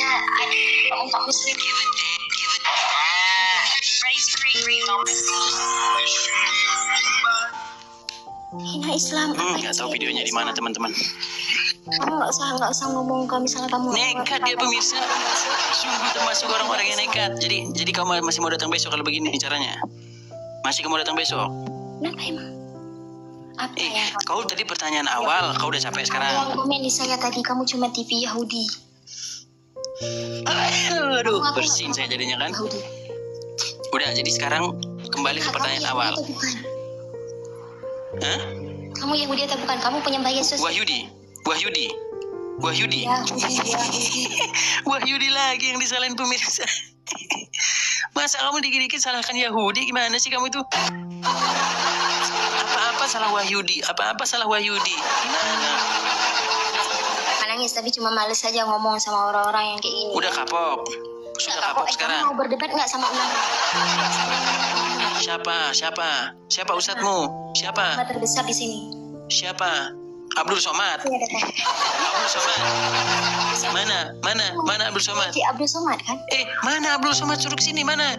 Ada muka Muslim. Hina Islam. Nggak tahu videonya di mana teman-teman. Kamu nggak usah ngomong kalau misalnya kamu nekat dia pemirsa. Sungguh termasuk orang-orang yang nekat. Jadi kamu masih mau datang besok kalau begini caranya? Masih kamu datang besok? Kenapa emang? Apa ya? Kau tadi pertanyaan awal, kau udah capek sekarang. Yang komen di saya tadi kamu cuma TV Yahudi. Aduh, bersin saya jadinya kan. Yahudi. Udah, jadi sekarang kembali ke pertanyaan awal. Hah? Kamu Yahudi atau bukan? Kamu penyembah Yesus? Wahyudi. Yahudi. Wahyudi lagi yang disalahin pemirsa. Masa kamu dikit-dikit salahkan Yahudi? Gimana sih kamu itu? Apa-apa salah Wahyudi. Gimana? nangis, tapi cuma males saja ngomong sama orang-orang yang kayak gini. Udah kapok. Sudah kapok sekarang. Kamu mau berdebat nggak sama ulama? Siapa ustadzmu? Siapa? Ulama terbesar di sini. Siapa? Abdul Somad. Iya, datang. Abdul Somad. Mana Abdul Somad? Di Abdul Somad kan? Mana Abdul Somad, suruh kesini, mana?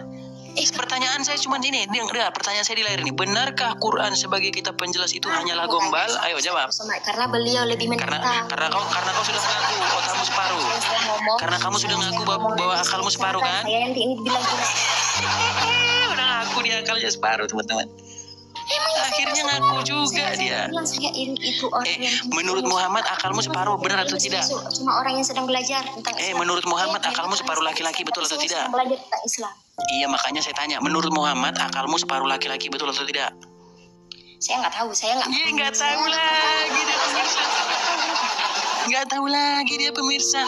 Pertanyaan saya cuma ini, pertanyaan saya di layar ini. Benarkah Quran sebagai kitab penjelas itu hanyalah gombal? Ayo jawab. Karena beliau lebih menentang. Karena kau sudah mengaku otakmu separuh. Karena kamu sudah mengaku bahwa akalmu separuh kan? Saya nanti ini bilang Udah ngaku dia akalnya separuh, teman-teman. Akhirnya ngaku juga dia. Menurut Muhammad akalmu separuh, benar atau tidak? Cuma orang yang sedang belajar tentang Islam. Menurut Muhammad akalmu separuh laki-laki, betul atau tidak? Belajar tentang Islam. Iya, makanya saya tanya, menurut Muhammad akalmu separuh laki-laki, betul atau tidak? Saya nggak tahu, nggak tahu lagi dia pemirsa. Nggak tahu lagi dia pemirsa.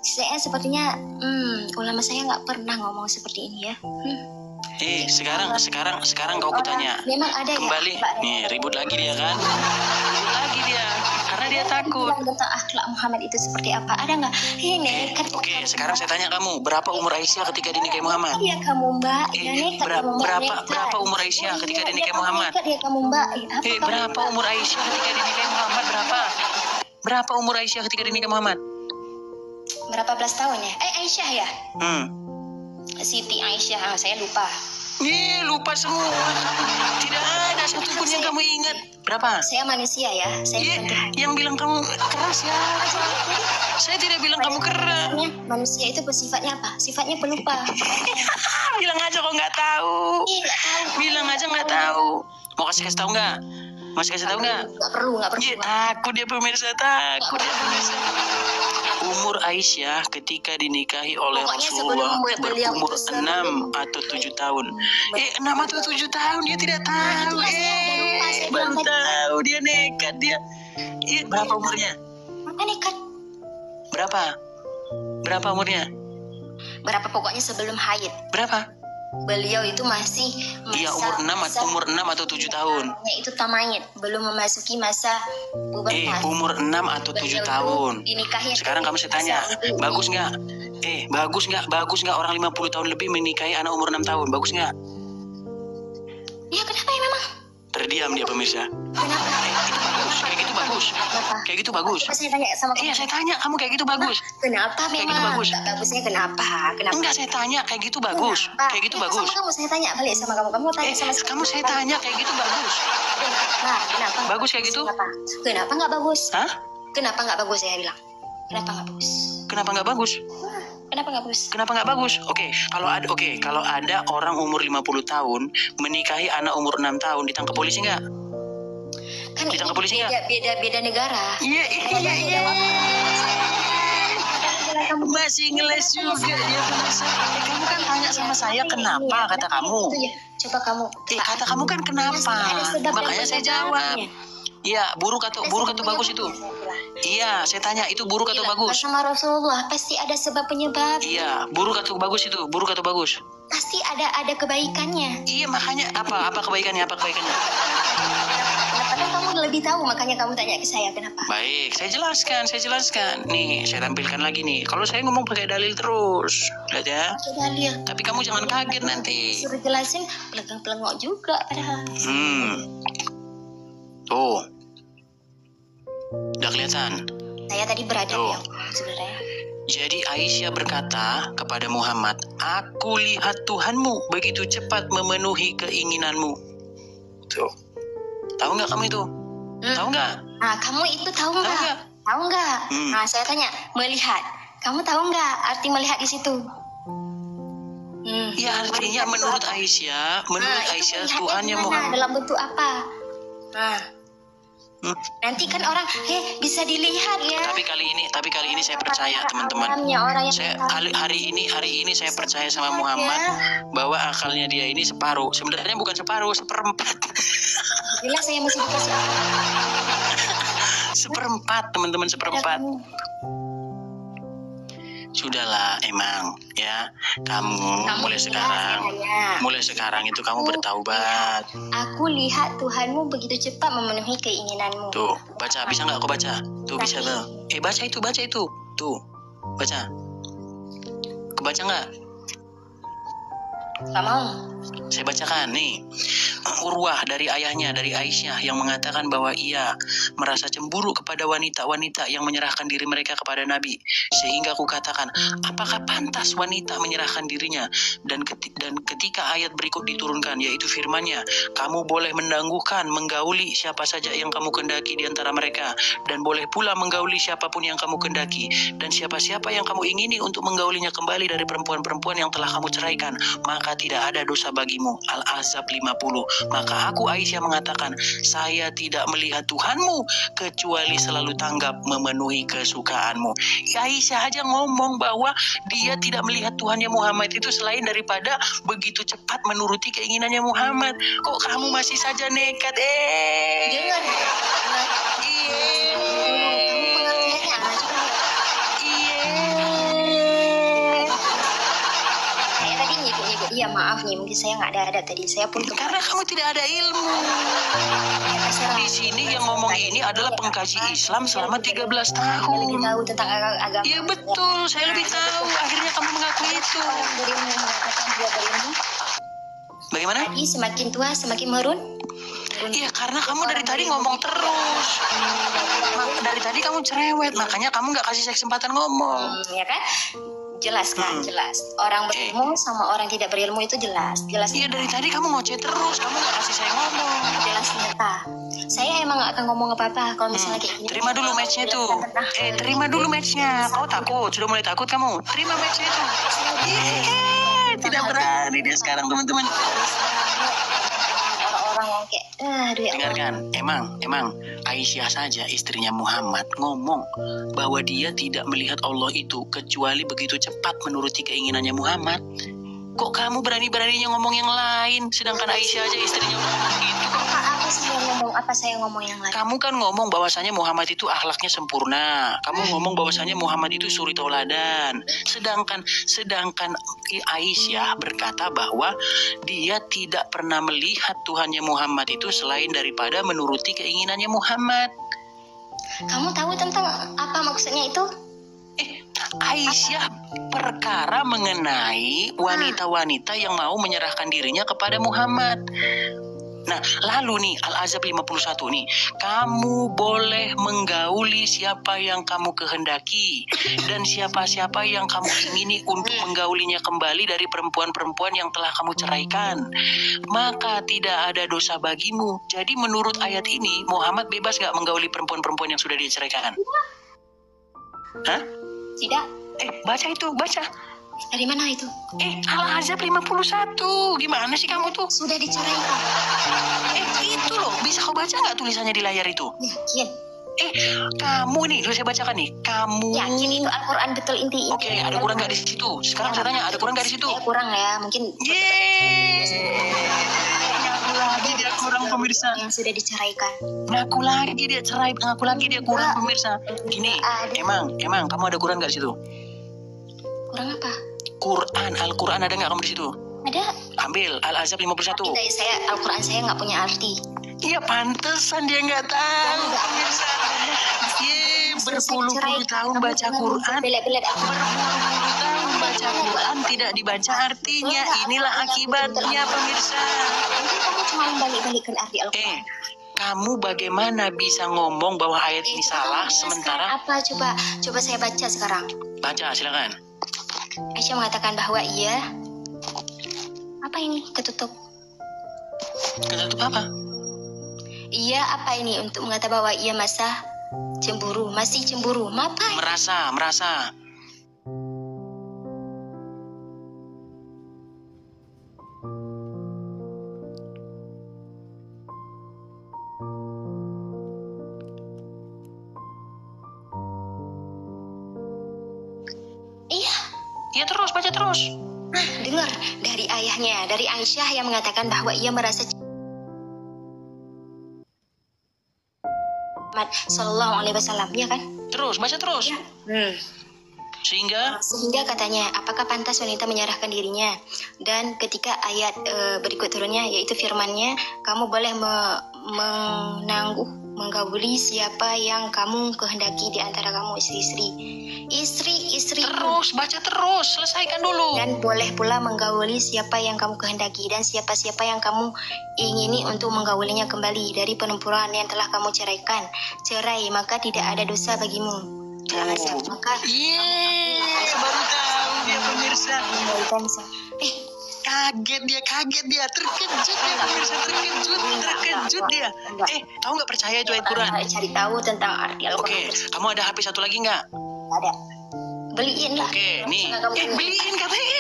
Saya sepertinya, ulama saya nggak pernah ngomong seperti ini ya. Sekarang kau kutanya. Memang ada kembali. Ya, nih, ribut lagi dia kan? Ribut lagi dia, karena dia takut. Tentang akhlak Muhammad itu seperti apa? Ada nggak? Oke, sekarang saya tanya kamu, berapa umur Aisyah ketika dinikahi Muhammad? Iya kamu Mbak. Berapa umur Aisyah ketika dinikahi Muhammad? Iya kamu Mbak. Berapa umur Aisyah ketika dinikahi Muhammad? Berapa umur Aisyah ketika dinikahi Muhammad? Berapa belas tahun ya? Aisyah ya? Siti Aisyah, saya lupa. Lupa semua. Tidak ada satupun yang kamu ingat. Berapa? Saya manusia ya. Yang bilang kamu keras ya. Saya tidak bilang kamu keras. Manusia itu bersifatnya apa? Sifatnya pelupa. Bilang aja kok nggak tahu. Bilang aja nggak tahu. Mau kasih tahu nggak? Masih kasih tahu nggak? Nggak perlu. Takut dia pemirsa, Umur Aisyah ketika dinikahi oleh Rasulullah berumur 6 atau 7 tahun. 6 atau 7 tahun dia tidak tahu. Baru tahu dia nekat dia. Berapa umurnya? Nekat. Berapa umurnya? Berapa pokoknya sebelum haid. Berapa? Beliau itu masih umur 6 atau 7 tahun. Itu tamayid, belum memasuki masa pubertas. Umur 6 atau 7 tahun. Sekarang kamu saya tanya, bagus nggak? Bagus nggak orang 50 tahun lebih menikahi anak umur 6 tahun? Bagus nggak? Ya kenapa ya memang? Terdiam dia pemirsa. Kenapa? Kayak gitu bagus. Saya tanya sama kamu. Iya, saya tanya kamu kayak gitu bagus. Kenapa memang? Kayak gitu bagus. Bagusnya kenapa? Enggak, saya tanya kayak gitu bagus. Kayak gitu bagus. Sama kamu saya tanya balik sama kamu. Kamu tanya sama kamu saya tanya kayak gitu bagus. Kenapa? Bagus kayak gitu? Kenapa nggak bagus? Hah? Kenapa nggak bagus saya bilang? Kenapa nggak bagus? Kenapa nggak bagus? Kenapa nggak bagus? Kalau ada orang umur 50 tahun menikahi anak umur 6 tahun, ditangkap polisi nggak? Kan ditangkap polisi nggak? Beda negara. Iya. Masih ngeles juga dia. Kamu kan tanya sama saya kenapa, kata kamu. Coba kamu. Kata kamu kan kenapa? Makanya saya jawab. Iya, buruk atau bagus itu? Iya, saya tanya itu buruk atau bagus? Sama Rasulullah pasti ada sebab penyebab. Iya, buruk atau bagus itu? Buruk atau bagus? Pasti ada kebaikannya. Iya, makanya apa kebaikannya? Padahal kamu lebih tahu, makanya kamu tanya ke saya kenapa. Baik, saya jelaskan. Nih, saya tampilkan lagi nih. Kalau saya ngomong pakai dalil terus, lihat ya. Dalil. Tapi kamu jangan kaget nanti. Suruh jelasin, pelengok juga padahal. Tuh. Udah kelihatan? Saya tadi beradab ya, sebenarnya. Jadi Aisyah berkata kepada Muhammad, aku lihat Tuhanmu begitu cepat memenuhi keinginanmu. Tuh. Tahu nggak kamu itu? Tahu nggak? Nah, kamu itu tahu nggak? Tahu nggak? Nah, saya tanya, melihat. Kamu tahu nggak arti melihat di situ? Ya, artinya menurut Aisyah Tuhannya Muhammad. Dalam bentuk apa? Nanti kan orang bisa dilihat ya. Tapi kali ini saya percaya teman-teman. Hari ini saya percaya sama Muhammad bahwa akalnya dia ini separuh. Sebenarnya bukan separuh, seperempat. Jelas saya masih dikasih seperempat teman-teman, seperempat. Sudahlah, emang ya. Kamu mulai sekarang itu kamu bertaubat. Aku lihat Tuhanmu begitu cepat memenuhi keinginanmu. Tuh, baca, bisa nggak kau baca? Tuh, bisa tuh. Baca itu. Tuh, baca. Kebaca nggak? Gak mau. Saya bacakan nih. Urwah dari ayahnya, dari Aisyah, yang mengatakan bahwa ia merasa cemburu kepada wanita-wanita yang menyerahkan diri mereka kepada Nabi. Sehingga aku katakan, apakah pantas wanita menyerahkan dirinya? Dan ketika ayat berikut diturunkan, yaitu firman-Nya, kamu boleh menangguhkan, menggauli siapa saja yang kamu kendaki di antara mereka, dan boleh pula menggauli siapapun yang kamu kendaki, dan siapa-siapa yang kamu ingini untuk menggaulinya kembali dari perempuan-perempuan yang telah kamu ceraikan, maka tidak ada dosa bagimu. Al-Ahzab 50. Maka aku Aisyah mengatakan, saya tidak melihat Tuhanmu kecuali selalu tanggap memenuhi kesukaanmu. Aisyah aja ngomong bahwa dia tidak melihat Tuhannya Muhammad itu selain daripada begitu cepat menuruti keinginannya Muhammad. Kok kamu masih saja nekat? Dengar. Iya, maaf nih, mungkin saya nggak ada tadi. Saya pun karena kamu tidak ada ilmu. Di sini yang ngomong ini adalah pengkaji Islam selama 13 tahun. Lebih tahu tentang agama. Iya betul, saya lebih tahu. Akhirnya kamu mengakui itu. Bagaimana? Tadi semakin tua semakin merun. Iya, karena kamu dari tadi ngomong terus. Dari tadi kamu cerewet, makanya kamu nggak kasih saya kesempatan ngomong. Ya kan? Jelas kan, jelas. Orang berilmu sama orang tidak berilmu itu jelas. Iya, dari tadi kamu ngoceh terus, kamu nggak kasih saya ngomong. Jelas nyata. Saya emang nggak akan ngomong apa-apa kalau misalnya kayak gini. Terima dulu matchnya tuh. Terima dulu matchnya. Kau takut? Sudah mulai takut kamu? Terima matchnya tuh. Tidak berani dia sekarang, teman-teman. Orang kayak, dengarkan, emang Aisyah saja istrinya Muhammad ngomong bahwa dia tidak melihat Allah itu kecuali begitu cepat menuruti keinginannya Muhammad. Kok kamu berani-beraninya ngomong yang lain, sedangkan Aisyah aja istrinya ngomong gitu? Apa saya ngomong yang lain? Kamu kan ngomong bahwasanya Muhammad itu akhlaknya sempurna. Kamu ngomong bahwasanya Muhammad itu suri tauladan. Sedangkan Aisyah berkata bahwa dia tidak pernah melihat Tuhannya Muhammad itu selain daripada menuruti keinginannya Muhammad. Kamu tahu tentang apa maksudnya itu? Aisyah perkara mengenai wanita-wanita yang mau menyerahkan dirinya kepada Muhammad. Nah, lalu nih Al-Ahzab 51 nih, kamu boleh menggauli siapa yang kamu kehendaki dan siapa-siapa yang kamu ingini untuk menggaulinya kembali dari perempuan-perempuan yang telah kamu ceraikan, maka tidak ada dosa bagimu. Jadi menurut ayat ini Muhammad bebas gak menggauli perempuan-perempuan yang sudah diceraikan? Hah? Tidak. Baca itu, baca. Dari mana itu? Al-Ahzab 51. Gimana sih kamu tuh? Sudah diceraikan. Itu loh. Bisa kau baca nggak tulisannya di layar itu? Yakin. Kamu nih, saya bacakan nih. Kamu yakin itu Al-Quran betul inti? Oke, ada kurang nggak di situ? Sekarang saya tanya, ada kurang nggak di situ? Kurang ya, mungkin. Ngaku lagi dia kurang, pemirsa. Yang sudah diceraikan. Ngaku lagi dia cerai, ngaku lagi dia kurang, pemirsa. Gini, emang kamu ada kurang nggak di situ? Kurang apa? Al-Quran ada nggak kamu di situ? Ada. Ambil Al-Ahzab 51. Al-Quran saya nggak punya arti. Iya, pantesan dia nggak tahu, pemirsa. Berpuluh-puluh tahun baca Quran, berpuluh-puluh tahun baca Quran tidak dibaca artinya. Inilah akibatnya, pemirsa. Mungkin kamu cuma membalik-balikkan arti Al-Quran. Kamu bagaimana bisa ngomong bahwa ayat ini salah sementara? Apa? Coba saya baca sekarang. Baca, silakan. Aisyah mengatakan bahwa ia apa ini? Ketutup apa? Ia apa ini untuk mengatakan bahwa ia masih cemburu. Apa? Merasa. Iya, terus baca terus. Dengar dari ayahnya, dari Aisyah yang mengatakan bahwa ia merasa Muhammad Sallallahu Alaihi Wasallam, ya kan? Terus baca terus. Ya. Sehingga katanya, apakah pantas wanita menyerahkan dirinya? Dan ketika ayat berikut turunnya, yaitu firman-Nya, kamu boleh menggabuli siapa yang kamu kehendaki di antara kamu istri-istri. Terus, baca terus, selesaikan dulu. Dan boleh pula menggauli siapa yang kamu kehendaki, dan siapa-siapa yang kamu ingini untuk menggaulinya kembali dari perempuan yang telah kamu ceraikan. Cerai, maka tidak ada dosa bagimu. Maka baru tahu dia pemirsa. Kaget dia, terkejut dia pemirsa, terkejut dia. Kamu nggak percaya itu ayat Quran? Cari tahu tentang arti Al-Quran. Oke, kamu ada HP satu lagi nggak? Ada. Beliin lah. Oke, nih. Beliin katanya.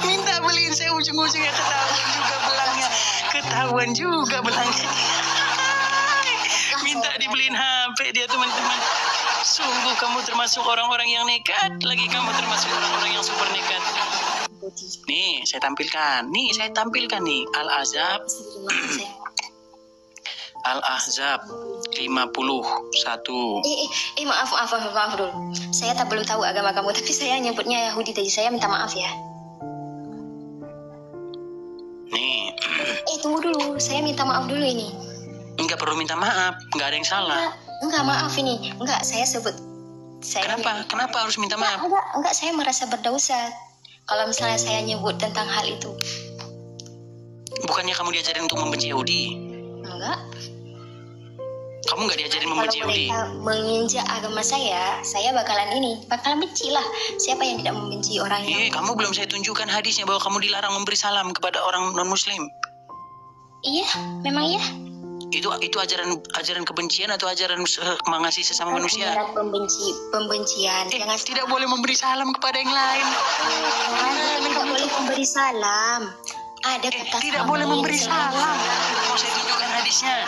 Minta beliin, saya ujung-ujungnya ketahuan juga belangnya. Minta dibeliin HP dia, teman-teman. Sungguh kamu termasuk orang-orang yang nekat. Lagi kamu termasuk orang-orang yang super nekat. Nih, saya tampilkan nih Al-Ahzab. Al-Ahzab 51. Maaf dulu. Saya belum tahu agama kamu, tapi saya nyebutnya Yahudi tadi. Saya minta maaf ya. Nih. Tunggu dulu. Saya minta maaf dulu ini. Enggak perlu minta maaf, enggak ada yang salah. Enggak, maaf ini. Enggak, saya sebut. Kenapa harus minta maaf? Enggak, saya merasa berdosa kalau misalnya saya nyebut tentang hal itu. Bukannya kamu diajarin untuk membenci Yahudi? Enggak. Kamu nggak diajarin membenci Yahudi? Kalau mereka menginjak agama saya bakalan benci lah. Siapa yang tidak membenci orang yang... Kamu belum saya tunjukkan hadisnya bahwa kamu dilarang memberi salam kepada orang non-muslim. Iya, memang iya. Itu ajaran kebencian atau ajaran mengasihi sesama manusia? Pembencian. Tidak boleh memberi salam kepada yang lain. Tidak boleh memberi salam. Ada kata tidak boleh memberi salam. Mau saya tunjukkan hadisnya.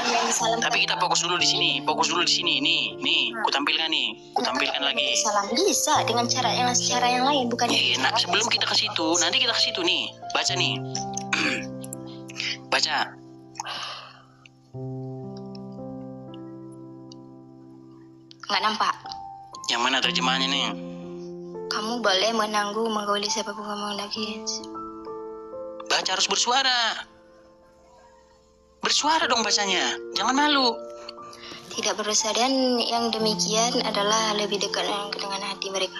Tapi kita fokus dulu di sini. Nih, kutampilkan lagi. Salam bisa dengan cara yang lain, bukan? Sebelum kita ke situ, nanti kita ke situ nih. Baca nih. Baca. Nggak nampak. Yang mana terjemahannya nih? Kamu boleh menggauli siapapun kamu lagi. Baca harus bersuara. Bersuara dong bacanya. Jangan malu. Tidak berdosa, dan yang demikian adalah lebih dekat dengan hati mereka.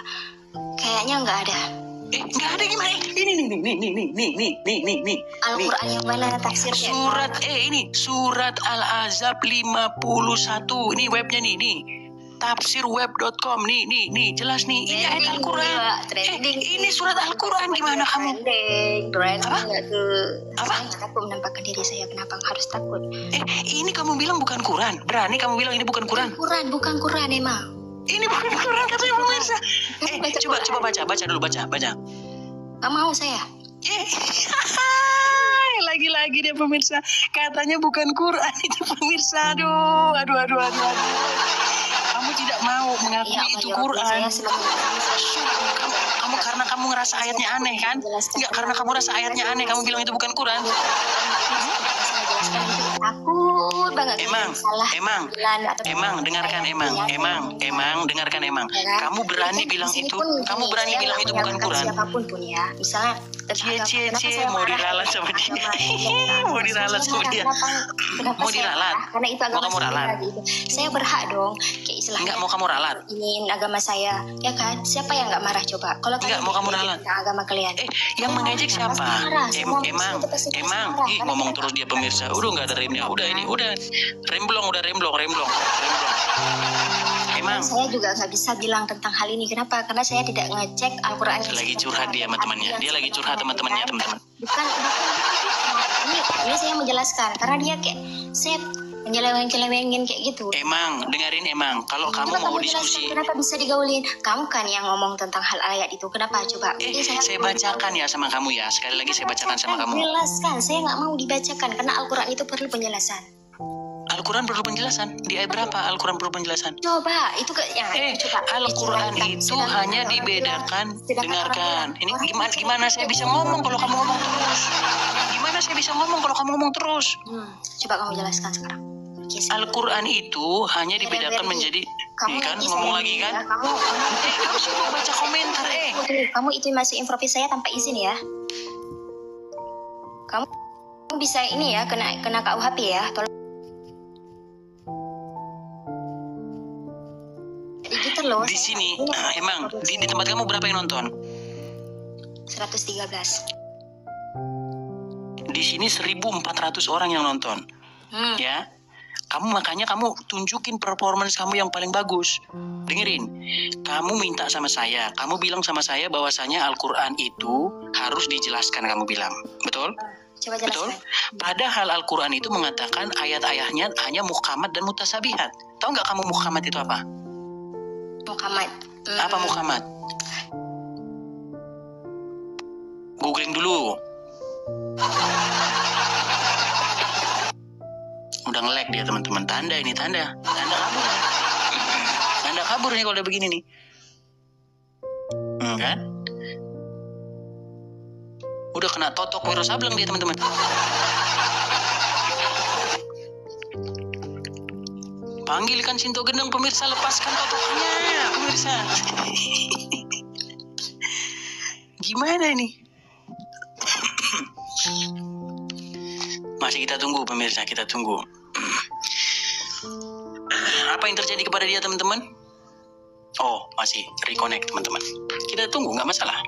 Kayaknya nggak ada. Nggak ada gimana? Ini. Al-Quran yang mana tafsirnya? Surat Al-Ahzab 51. Ini webnya nih. Tafsirweb.com nih jelas nih, ini ayat Al-Quran. Ini surat Al-Quran. Gimana kamu? Apa? Aku menampakkan diri saya, kenapa harus takut? Ini kamu bilang bukan Quran. Berani kamu bilang ini bukan Quran? Bukan Quran emang. Ini bukan Quran katanya pemirsa. Coba baca dulu. Gak mau saya. Lagi-lagi dia pemirsa, katanya bukan Quran itu pemirsa. Aduh. Kamu tidak mau mengakui itu Quran. Kamu karena kamu ngerasa ayatnya aneh kan? Enggak, karena kamu rasa ayatnya aneh, kamu bilang itu bukan Quran. Takut banget. Emang dengarkan. Kamu berani bilang itu bukan Quran. Siapapun pun ya, misalnya mau diralat sama dia. Mau diralat. Karena itu agama kamu ralat. Saya berhak dong, kayak istilahnya. Enggak mau kamu ralat. Ingin agama saya, ya kan? Siapa yang enggak marah coba? Kalau enggak mau kamu ralat. Agama kalian. Yang mengejek siapa? Emang. Ngomong terus dia pemirsa. Udah enggak ada remnya. Udah remblong. Emang. Saya juga nggak bisa bilang tentang hal ini. Kenapa? Karena saya tidak ngecek Al-Quran. Lagi curhat dia sama temannya. Dia lagi curhat teman-temannya, teman-teman. Bukan. Ini saya menjelaskan. Karena dia kayak saya menyeleweng-nyelewengin kayak gitu. Dengerin. Kalau kamu mau diskusi. Kenapa bisa digaulin? Kamu kan yang ngomong tentang hal ayat itu. Kenapa? Coba. Saya bacakan ya sama kamu ya. Sekali lagi saya bacakan sama kamu. Jelaskan. Saya nggak mau dibacakan karena Al-Quran itu perlu penjelasan. Al-Quran perlu penjelasan. Di ayat berapa Al-Quran perlu penjelasan? Coba itu coba. Al-Quran itu hanya dibedakan. Dengarkan. Ini gimana saya bisa ngomong kalau kamu ngomong terus? Coba kamu jelaskan sekarang. Al-Quran itu hanya dibedakan menjadi, kamu kan nanti ngomong saya lagi kan? ya, kamu Kamu sibuk baca komentar kamu itu masih improvise saya tanpa izin ya. Kamu bisa ini ya kena KUHP ya. Tolong. Gitu loh. Di sini emang di tempat kamu berapa yang nonton? 113. Di sini 1.400 orang yang nonton. Ya. Makanya kamu tunjukin performance kamu yang paling bagus. Dengerin. Kamu minta sama saya, kamu bilang sama saya bahwasanya Al-Qur'an itu harus dijelaskan, kamu bilang. Betul? Coba jelaskan. Betul? Padahal Al-Qur'an itu mengatakan ayat-ayatnya hanya muhkamat dan mutasabihat. Tahu nggak kamu muhkamat itu apa? Muhammad. Apa muhkamat? Googling dulu. Udah nge-lag dia teman-teman. Tanda kabur. Tanda kabur nih kalau udah begini nih. Kan? Udah kena totok Wiro Sableng dia teman-teman. Panggilkan Sinto Gendeng, pemirsa, lepaskan totoknya, pemirsa. Gimana ini? Masih kita tunggu, pemirsa, kita tunggu. Apa yang terjadi kepada dia, teman-teman? Oh, masih reconnect, teman-teman. Kita tunggu, nggak masalah.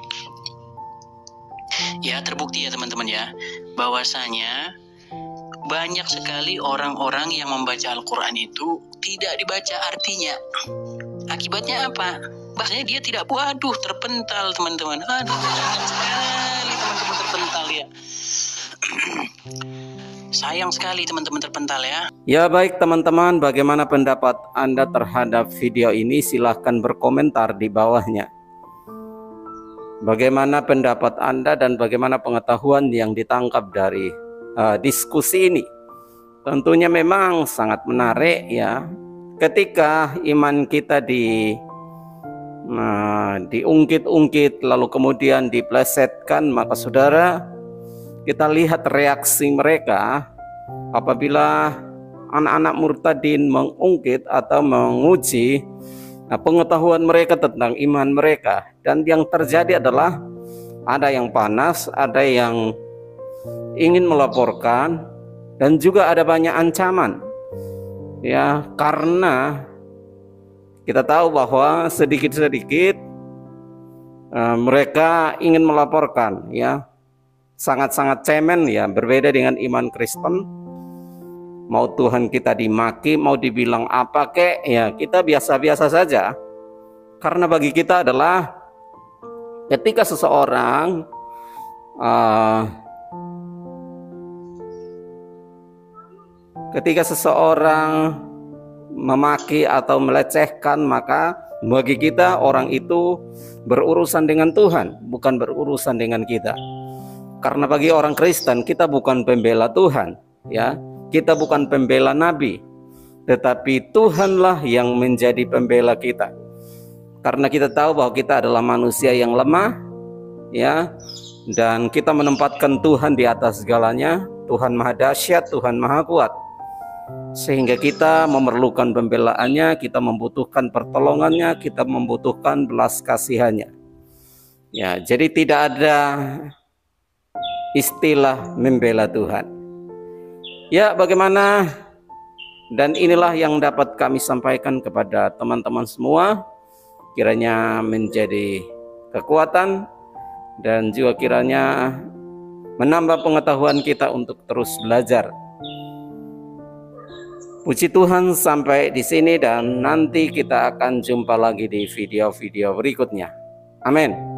Ya, terbukti ya, teman-teman ya, bahwasanya banyak sekali orang-orang yang membaca Al-Quran itu tidak dibaca artinya. Akibatnya apa? Bahasanya dia tidak, waduh, terpental, teman-teman. Aduh, sayang sekali teman-teman terpental ya. Sayang sekali teman-teman terpental ya. Ya baik teman-teman, bagaimana pendapat Anda terhadap video ini? Silahkan berkomentar di bawahnya. Bagaimana pendapat Anda dan bagaimana pengetahuan yang ditangkap dari diskusi ini? Tentunya memang sangat menarik ya. Ketika iman kita diungkit-ungkit lalu kemudian diplesetkan, maka saudara, kita lihat reaksi mereka apabila anak-anak murtadin mengungkit atau menguji pengetahuan mereka tentang iman mereka. Dan yang terjadi adalah ada yang panas, ada yang ingin melaporkan, dan juga ada banyak ancaman. Ya, karena kita tahu bahwa sedikit-sedikit mereka ingin melaporkan ya. Sangat-sangat cemen ya, berbeda dengan iman Kristen. Mau Tuhan kita dimaki, mau dibilang apa kek, ya kita biasa-biasa saja. Karena bagi kita adalah ketika seseorang memaki atau melecehkan, maka bagi kita orang itu berurusan dengan Tuhan, bukan berurusan dengan kita. Karena bagi orang Kristen, kita bukan pembela Tuhan, ya. Kita bukan pembela Nabi, tetapi Tuhanlah yang menjadi pembela kita. Karena kita tahu bahwa kita adalah manusia yang lemah, ya, dan kita menempatkan Tuhan di atas segalanya. Tuhan Maha Dahsyat, Tuhan Maha Kuat, sehingga kita memerlukan pembelaannya, kita membutuhkan pertolongannya, kita membutuhkan belas kasihannya. Ya, jadi tidak ada istilah membela Tuhan. Ya, bagaimana? Dan inilah yang dapat kami sampaikan kepada teman-teman semua. Kiranya menjadi kekuatan dan juga kiranya menambah pengetahuan kita untuk terus belajar. Puji Tuhan, sampai di sini dan nanti kita akan jumpa lagi di video-video berikutnya. Amin.